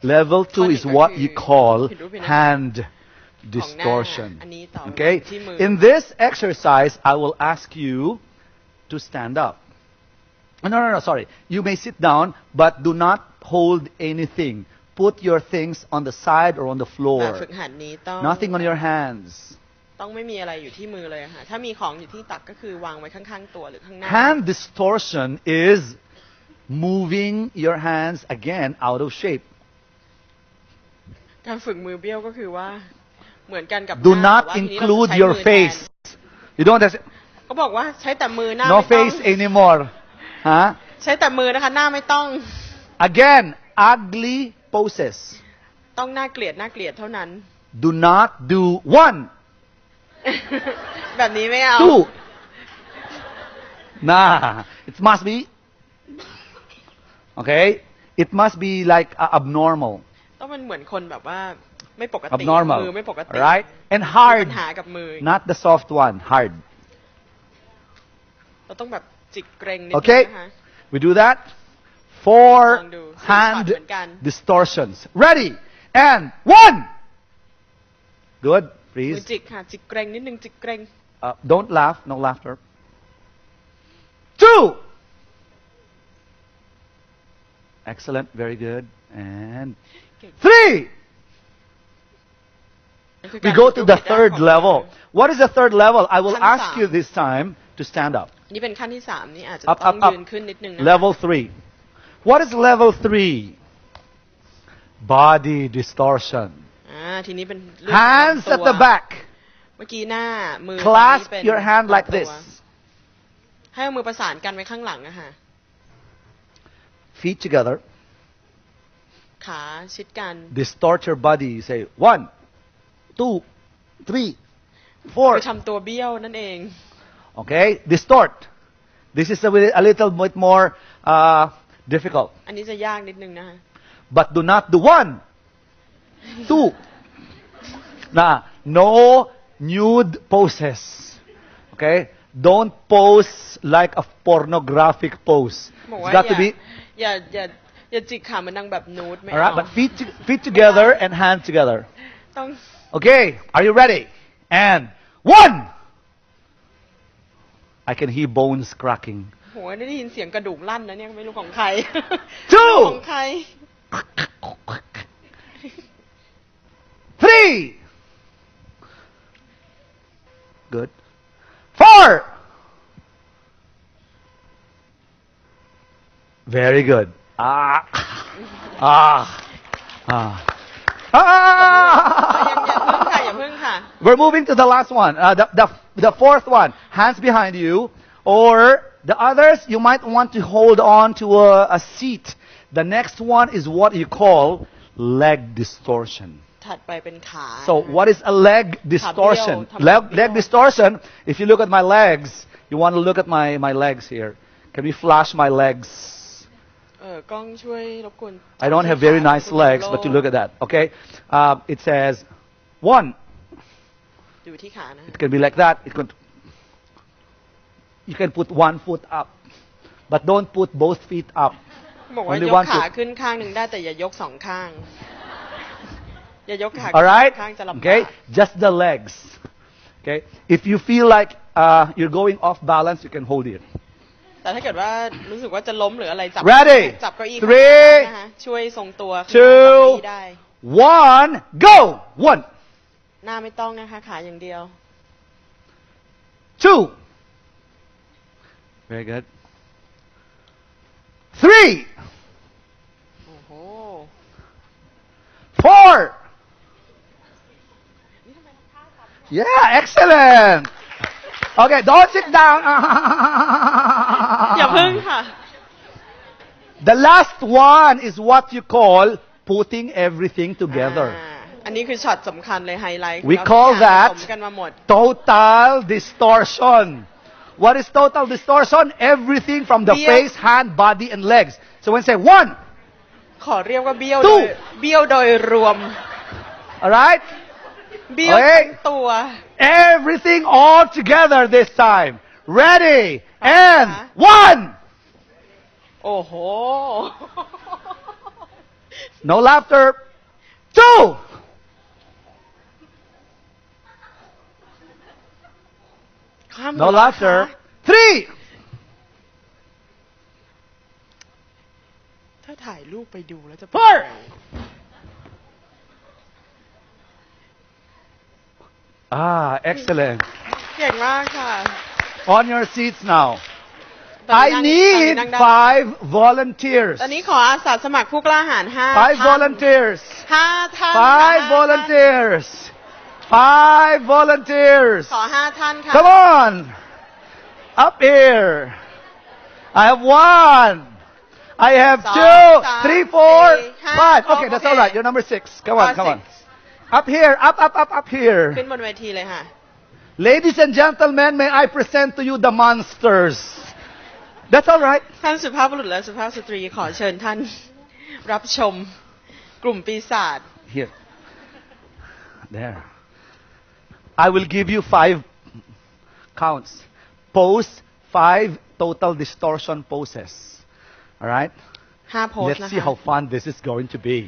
2 level 2 is what you call ผิดรูปผิดร่าง hand ของหน้า distortion อันนี้ต่อ okay ที่มือ in this exercise I will ask you to stand up no sorry you may sit down but do not hold anything put your things on the side or on the แบบ floor ฝึกหัดนี้ต้อง nothing on your hands ต้องไม่มีอะไรอยู่ที่มือเลยค่ะถ้ามีของอยู่ที่ตักก็คือวางไว้ข้างๆตัวหรือข้างหน้า hand distortion is moving your hands again out of shape การฝึกมือเบี้ยวก็คือว่าเหมือนกันกับ do หน้า not แต่ว่าทีนี้เรา include ใช้ your มือแทน face you don't have เขาบอกว่าใช้แต่มือหน้า no ไม่ต้อง face anymore huh ใช้แต่มือนะคะหน้าไม่ต้อง again ugly poses ต้องน่าเกลียดเท่านั้น do not do 1 แบบนี้ไม่เอา 2 nah it must be okay it must be like abnormal ต้องเป็นเหมือนคนแบบว่าไม่ปกติ abnormal มือไม่ปกติ right and มี hard ปัญหากับมือ not the soft one hard เราต้องแบบจิกเกรงนิดนึง okay นะคะ we do that 4 ลองดู hand เหมือนกัน distortions ready and 1 good มือ freeze จิกค่ะจิกเกรงนิดนึงจิกเกรง don't laugh no laughter 2 excellent very good and 3 we go to the third level what is the third level I will ask you this time to stand up นี่เป็นขั้นที่3นี่อาจจะ up ต้อง up ยื up นขึ้นนิดนึงนะ level 3 what is level 3 body distortion ทีนี้เป็นเรื่อง hands ของ at ตัว the back เมื่อกี้หน้ามือ clasp เป็น your hand like ตัว this ให้เอามือประสานกันไว้ข้างหลังอะค่ะ feet together ขาชิดกัน distort your body say 1 2 3 ไป 4 ทำตัวเบี้ยวนั่นเอง okay distort this is a little bit more difficult อันนี้จะยากนิดนึงนะคะ but do not do 1 2 no nude poses okay don't pose like a pornographic pose บอก it's ว่า got to be อย่าจิกขาเหมือนนางแบบนูดไม่ all เอา right but feet together and hands together ต้อง okay are you ready and 1 I can hear bones cracking โหได้ยินเสียงกระดูกลั่นนะเนี่ยไม่รู้ของใคร Two ของใคร 3 good 4 Very good. Ah. Ah. Ah. อย่าเพิ่งค่ะ We're moving to the last one. The fourth one. Hands behind you. Or the others, you might want to hold on to a seat. The next one is what you call leg distortion. ถัดไปเป็นขา So what is a leg distortion? Leg distortion, if you look at my legs, you want to look at my legs here. Can we flash my legs? กล้องช่วยรบกวน I don't have very nice legs, but you look at that, okay? It says, one. อยู่ที่ขานะ It can be like that. You can put one foot up, but don't put both feet up. บอกว่ายกขาขึ้นข้างหนึ่งได้แต่อย่ายกสองข้างอย่ายกขา All right? ข้างจะลำบาก Okay? Just the legs. Okay? If you feel like you're going off balance, you can hold it. แต่ถ้าเกิดว่ารู้สึกว่าจะล้มหรืออะไรจับ Ready? จับเก้าอี้ Three, นะคะช่วยทรงตัว two, ได้ one, go! One, หน้าไม่ต้องนะคะขาอย่างเดียว two. Very good. Three, โอ้โห four. Yeah, excellent. Okay, don't sit down. อย่าพึ่งค่ะ The last one is what you call putting everything together. อันนี้คือช็อตสำคัญเลยไฮไลท์ We call ผ that สมกันมาหมด total distortion. What is total distortion? Everything from the face, hand, body, and legs. So when say one, ขอเรียกว่าเบี้ยว Two โดยรวม all right? เบี้ยว Okay. ทั้งตัว Everything all together this time. Ready? And one. โอ้โห No laughter. Two. No laughter. Three. ถ้าถ่ายรูปไปดูแล้วจะ Four. Excellent. เก่งมากค่ะ On your seats now. ตอน I นี้ need นั่งได้ 5 volunteers. ตอนนี้ขออาสาสมัครผู้กล้าหาญ5 5 volunteers. ท่าน 5 volunteers. 5 volunteers. ขอ5ท่านค่ะ Come on. Up here. I have 1. I have 2, 3, 4, 5. Okay, that's all right. You're number 6. Come on, come on. Up here. Up here. ขึ้นบนเวทีเลยค่ะ Ladies and gentlemen, may I present to you the monsters. That's all right. ท่านสุภาพบุรุษและสุภาพสตรีขอเชิญท่านรับชมกลุ่มปีศาจ Here. There. I will give you 5 counts. Pose 5 total distortion poses. All right? 5 โพส Let's นะ see คะ how fun this is going to be.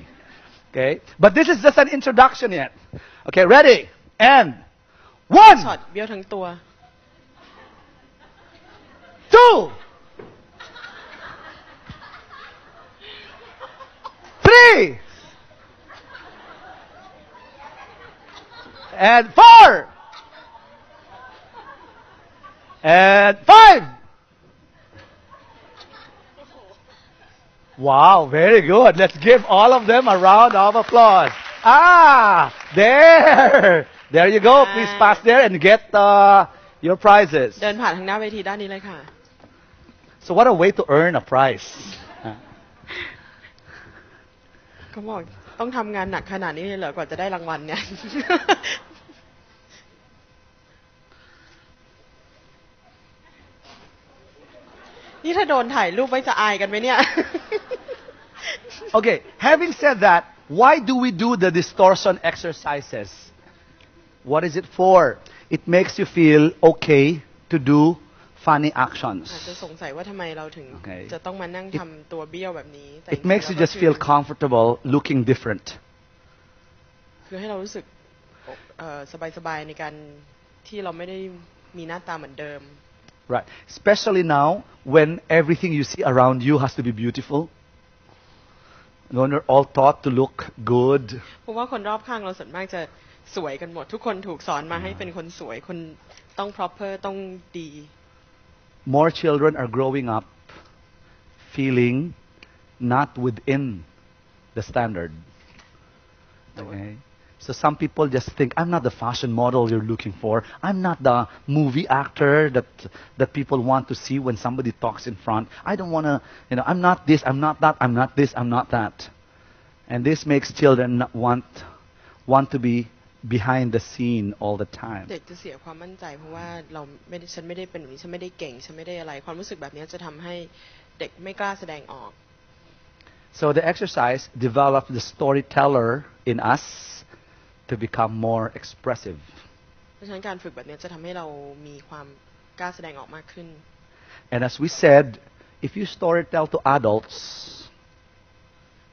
Okay? But this is just an introduction yet. Okay, ready? And ช็อต 1, เบี้ยวทั้งตัว 2, 3, and 4, and 5. Wow, very good. Let's give all of them a round of applause. There. There you go. Please pass there and get your prizes. เดินผ่านทางหน้าเวทีด้านนี้เลยค่ะ So what a way to earn a prize. เขาบอกต้องทำงานหนักขนาดนี้เลยเหรอกว่าจะได้รางวัลเนี่ย นี่ถ้าโดนถ่ายรูปไว้จะอายกันไหมเนี่ย Okay, having said that, why do we do the distortion exercises? What is it for? It makes you feel okay to do funny actions. อาจจะสงสัยว่าทำไมเราถึง Okay. จะต้องมานั่งทำตัวเบี้ยวแบบนี้แต่ It makes you just feel comfortable looking different. คือให้เรารู้สึกสบายๆในการที่เราไม่ได้มีหน้าตาเหมือนเดิม Right. Especially now when everything you see around you has to be beautiful. When we're all taught to look good. เพราะว่าคนรอบข้างเราส่วนมากจะสวยกันหมดทุกคนถูกสอนมาให้เป็นคนสวยคนต้อง proper ต้องดี More children are growing up feeling not within the standard. Okay? So some people just think, I'm not the fashion model you're looking for. I'm not the movie actor that people want to see when somebody talks in front. I don't want to, I'm not this, I'm not that, I'm not this, I'm not that. And this makes children want to be behind the scene all the time. เด็กจะเสียความมั่นใจเพราะว่าฉันไม่ได้เป็นแบบนี้ฉันไม่ได้เก่งฉันไม่ได้อะไรความรู้สึกแบบนี้จะทำให้เด็กไม่กล้าแสดงออก So the exercise developed the storyteller in us to become more expressive. เพราะฉะนั้นการฝึกแบบนี้จะทำให้เรามีความกล้าแสดงออกมากขึ้น And as we said, if you storytell to adults,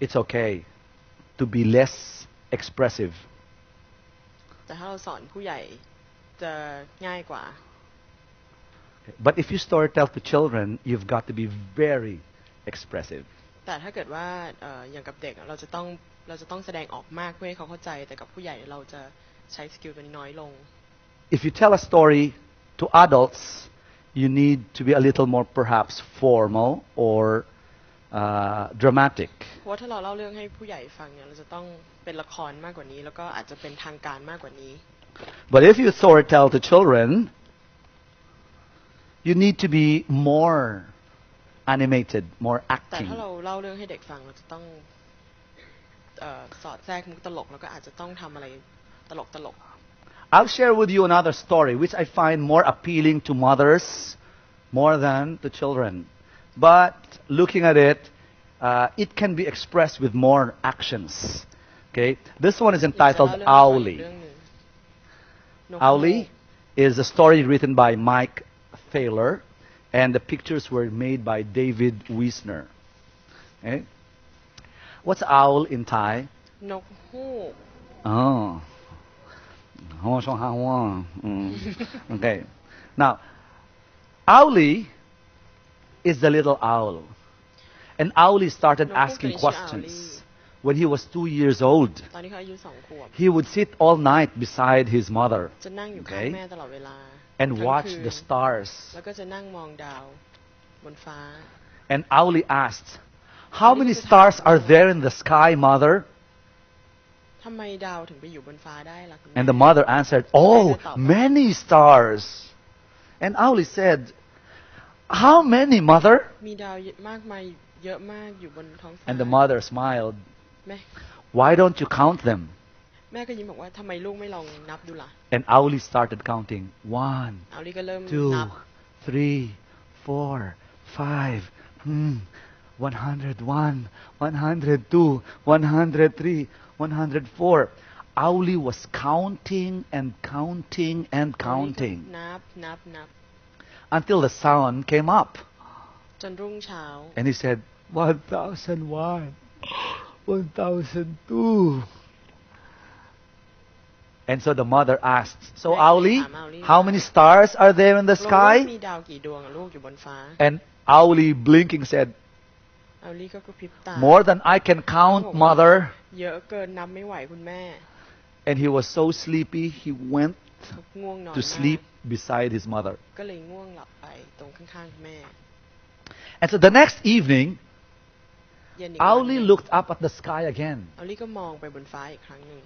it's okay to be less expressive. แต่ถ้าเราสอนผู้ใหญ่จะง่ายกว่า But if you storytell to children, you've got to be very expressive. แต่ถ้าเกิดว่าอย่างกับเด็กเราจะต้องแสดงออกมากเพื่อให้เขาเข้าใจแต่กับผู้ใหญ่เราจะใช้สกิลตัวนี้น้อยลง If you tell a story to adults, you need to be a little more perhaps formal or dramatic. เพราะถ้าเราเล่าเรื่องให้ผู้ใหญ่ฟังเนี่ยเราจะต้องเป็นละครมากกว่านี้แล้วก็อาจจะเป็นทางการมากกว่านี้ But if you storytell to children, you need to be more animated, more แต่ acting. ถ้าเราเล่าเรื่องให้เด็กฟังเราจะต้องสอดแทรกมุกตลกแล้วก็อาจจะต้องทำอะไรตลก I'll share with you another story which I find more appealing to mothers more than to children. But looking at it, it can be expressed with more actions. Okay, this one is entitled Owly. Owly is a story written by Mike Thaler, and the pictures were made by David Wiesner. Okay, what's owl in Thai? นกฮูก Oh. Okay. Now, Owly is the little owl. And Owly started asking questions when he was 2 years old. ตอนนี้เขาอายุ2 ขวบ He would sit all night beside his mother จะนั่งอยู่ข้างแม่ตลอดเวลา and ทั้ง watch คืน the stars. แล้วก็จะนั่งมองดาวบนฟ้า And Owly asked, "How many stars are there in the sky, mother?" ทำไมดาวถึงไปอยู่บนฟ้าได้ล่ะคุณแม่ And the mother answered, "Oh, many stars." And Owly said, "How many, mother?" มีดาวมากมายเยอะมากอยู่บนท้องฟ้า And the mother smiled. แม่ "Why don't you count them?" แม่ก็ยิ้มบอกว่าทำไมลูกไม่ลองนับดูล่ะ And Owly started counting. 1, เอาลีก็เริ่ม 2, นับ 3, 4, 5, 101, 102, 103, 104. Owly was counting and counting and counting นับ until the sun came up. จนรุ่งเช้า And he said, 1001, 1002. And so the mother asked, "So Owly, how many stars are there in the ลูก sky?" มีดาวกี่ดวงอะลูกอยู่บนฟ้า And Owly, blinking, said, เอาลีก็กระพริบตา "More than I can count, mother." เยอะเกินนับไม่ไหวคุณแม่ And he was so sleepy, he went ง่วงนอน to มาก sleep beside his mother. ก็เลยง่วงหลับไปตรงข้างๆแม่ And so the next evening, เย็นอีกวัน Owly looked up at the sky again. เอาลีก็มองไปบนฟ้าอีกครั้งหนึ่ง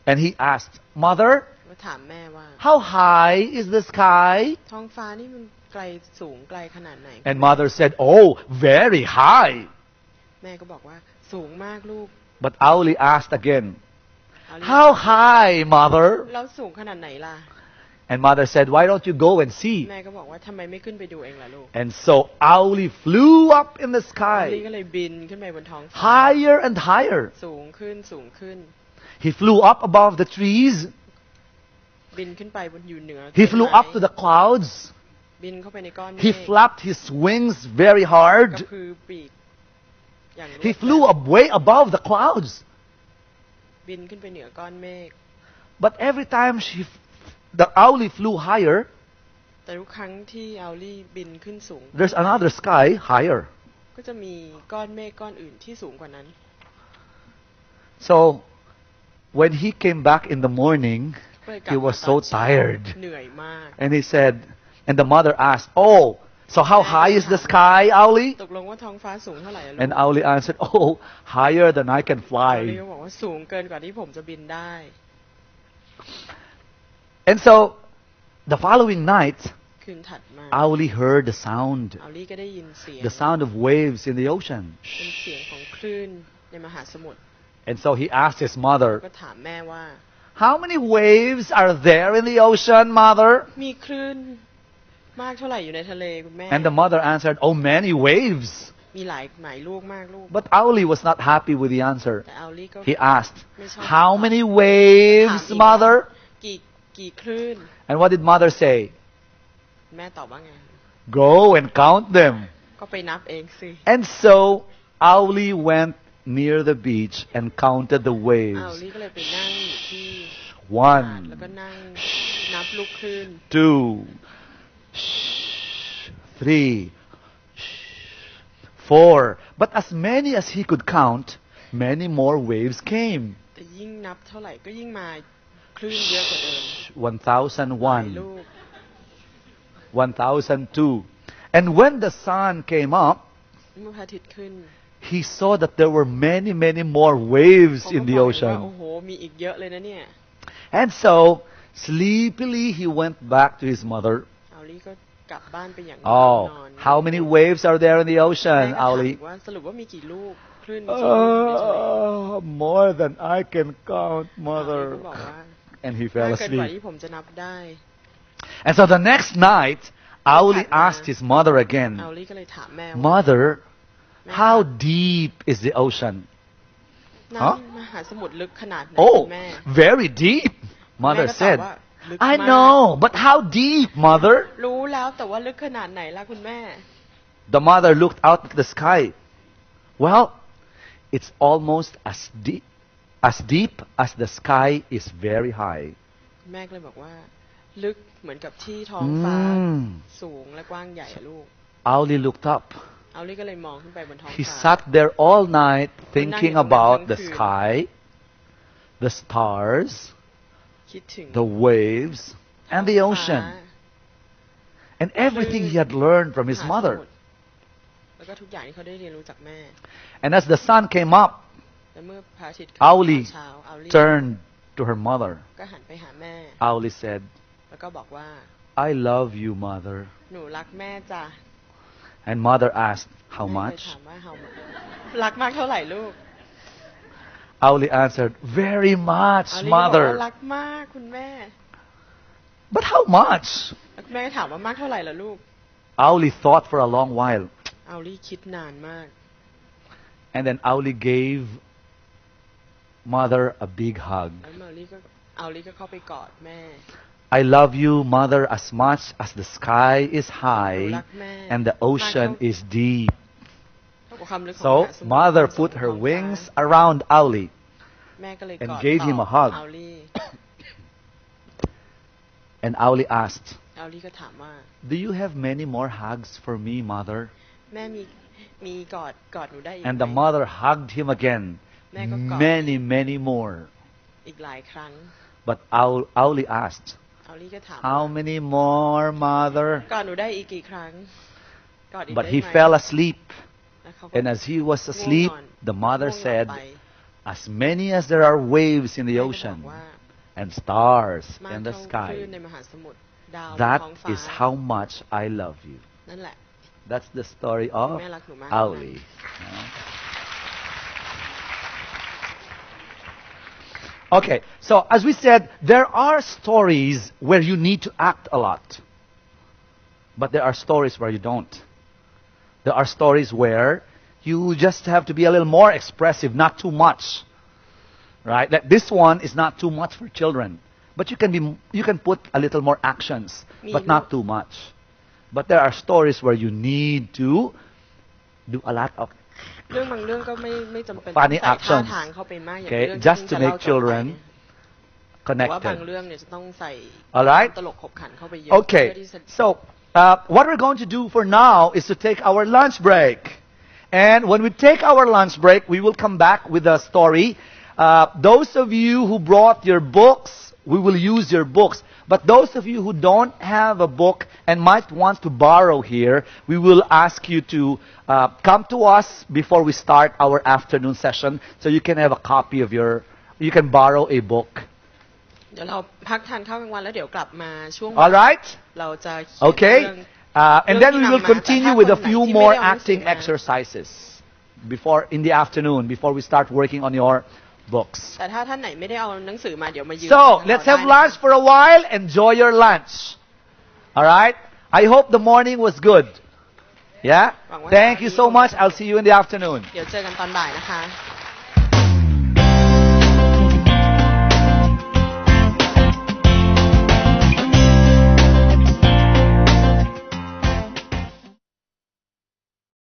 And he asked, "Mother, มาถามแม่ว่า how high is the sky?" ท้องฟ้านี่มันไกลสูงไกลขนาดไหน And mother said, "Oh, very high." แม่ก็บอกว่าสูงมากลูก But Owly asked again, เอาลี "How high, mother?" แล้วสูงขนาดไหนล่ะ And mother said, "Why don't you go and see?" แม่ก็บอกว่าทำไมไม่ขึ้นไปดูเองล่ะลูก And so Owly flew up in the เอาลี sky, ก็เลยบินขึ้นไปบนท้องฟ้า higher and higher. สูงขึ้นสูงขึ้น He flew up above the trees. บินขึ้นไปบนอยู่เหนือ He flew up to the clouds. บินเข้าไปในก้อนเม He ฆ flapped his wings very กระ hard. พือปีกอย่างรวด He เร็ว flew up way above the clouds. บินขึ้นไปเหนือก้อนเมฆ But every time the Owly flew higher, แต่ทุกครั้งที่เอาลี่บินขึ้นสูง there's another sky higher. ก็จะมีก้อนเมฆก้อนอื่นที่สูงกว่านั้น So when he came back in the morning, ก็เลยกลับ he มา was ต so อนเช้า tired. เหนื่อยมาก And he said, and the mother asked, "Oh, So how high is the sky, Auli? ตกลงว่าท้องฟ้าสูงเท่าไหร่ลูก And Auli answered, oh, higher than I can อาลี fly. ก็บอกว่าสูงเกินกว่าที่ผมจะบินได้ And so the following night, คืนถัดมา Auli heard the sound, อาลีก็ได้ยินเสียง the sound of waves in the ocean. เป็นเสียงของคลื่นในมหาสมุทร And so he asked his mother, ก็ถามแม่ว่า how many waves are there in the ocean, mother? มีคลื่นมากเท่าไหร่อยู่ในทะเลคุณแม่ And the mother answered, oh, many waves. มีหลายลูกมากลูก But Auli was not happy with the answer. แต่อาลีก็ He asked, ไม่ชอบ how many waves, ถามอีกว่า mother? กี่คลื่น And what did mother say? แม่ตอบว่าไง Go and count them. ก็ไปนับเองสิ And so Auli went near the beach and counted the อา waves. ลีก็เลยไปนั่งอยู่ที่หาดแล้ว 1, ก็นั่งนับลูกคลื่น 2, 3, 4. But as many as he could count, many more waves came. แต่ยิ่งนับเท่าไหร่ก็ยิ่งมาคลื่นเยอะกว่าเดิม 1001, ลูก 1002. And when the sun came up, เมื่อพระอาทิตย์ขึ้น he saw that there were many, many more waves เขาก็ in the บอกเลยว่า ocean. โอ้โหมีอีกเยอะเลยนะเนี่ย And so, sleepily, he went back to his mother. อาลีก็กลับบ้านไปอย่างน Oh, อน how many waves are there in the แม่ ocean, ก็ถามอี Auli? กว่าสรุปว่ามีกี่ลูกคลื่นมีกี่ลูกในทะเล More than I can count, อาลีก็ mother. บอกว่า And he มาก fell เกินกว่า asleep. ที่ผมจะนับได้ And so the next night, Auli asked his mother อา again, ลีก็เลยถามแม่ว่า Mother, แม่ how deep is the ocean? น้ Huh? ำมหาสมุทรลึกขนาดไหน Oh, แม่ very deep, แม่ mother ก็ตอบ said. ว่าลึก I มาก know, but how deep, mother? รู้แล้วแต่ว่าลึกขนาดไหนล่ะคุณแม่ The mother looked out at the sky. Well, it's almost as deep as the sky is very high. แม่ก็เลยบอกว่า ลึกเหมือนกับที่ท้องฟ้า สูงและกว้างใหญ่อะลูก Auli looked up. อาลีก็เลยมองขึ้นไปบนท้อง He ฟ้า sat there all night thinking Nang- about nang- the nang- sky, the stars, คิดถึง the waves, and the ฟ้า ocean, and everything he had learned from his มหาสมุ mother. ทรแล้วก็ทุกอย่างที่เขาได้เรียนรู้จากแม่ And as the sun came up, และเมื่อพระอาทิตย์ขึ้น Auli ตอนเช้าอาลี turned to her mother. ก็หันไปหาแม่ Auli said, แล้วก็บอกว่า I love you, mother. หนูรักแม่จ้ะ And mother asked, how แม่ก็เลย much? ถามว่ารักมากเท่าไหร่ลูก Auli answered, very much, อาลีก็บอกว่า mother. รักมากคุณแม่ But how much? แล้วคุณแม่ก็ถามว่ามากเท่าไหร่ล่ะลูก Auli thought for a long while. อาลีคิดนานมาก And then Auli gave mother a big hug. แล้วอาลีก็เข้าไปกอดแม่ I love you, mother, as much as the sky is หนู high รักแม่ and the ocean is deep. เท่ากับความลึกของ So มหาสมุทร mother ความสูง put her ของฟ้า wings around Auli แม่ก็เลย and กอด gave him a hug. อาลี and Auli asked, อาลีก็ถามว่า do you have many more hugs for me, mother? แม่มีกอดหนูได้อีก And ไห the ม mother hugged him again. แม่ก็กอด Many, many more. อีกหลายครั้ง But Auli asked, อาลีก็ถาม how many more, mother? กอดหนูได้อีกกี่ครั้งกอดอีก But ได้ he ไหม fell asleep. แล้วเขาก็ And as he was asleep, ง่วงนอน the mother ง่วงนอน said, ไป as many as there are waves in the แม่ก็บอก ocean ว่า and stars มาก in the เท่าคลื่น sky, ในมหาสมุทรดาว that ท้องฟ้า is how much I love you. นั่นแหละ That's the story of แม่รักหนูมาก Auli. Okay, so as we said, there are stories where you need to act a lot. But there are stories where you don't. There are stories where you just have to be a little more expressive, not too much. Right? That this one is not too much for children. But you can put a little more actions, but not too much. But there are stories where you need to do a lot of เรื่องบางเรื่องก็ไม่จำเป็น Funny ต้องใส่ท่า actions ทางเข้าไปมากอย่าง Okay, เรื่อง just ที่ to จะ make เล่าต่อไป children แต่ว่าบาง connected. เรื่องเนี่ยจะต้องใส่ Alright? ตลกขบขันเข้าไปเยอะ Okay, เพื่อที่จะ so what we're going to do for now is to take our lunch break. And when we take our lunch break, we will come back with a story. Those of you who brought your books, we will use your books. But those of you who don't have a book and might want to borrow here, we will ask you to come to us before we start our afternoon session, so you can have a copy of you can borrow a book. เดี๋ยวเราพักทานข้าวกลางวันแล้วเดี๋ยวกลับมาช่วง All right? เราจะ Okay. And then we will continue with a few more acting exercises in the afternoon before we start working on your books. แต่ถ้าท่านไหนไม่ได้เอาหนังสือมาเดี๋ยวมายืน So let's have lunch for a while. Enjoy your lunch. All right. I hope the morning was good. Yeah. Thank you so much. I'll see you in the afternoon. เดี๋ยวเจอกันตอนบ่ายนะคะ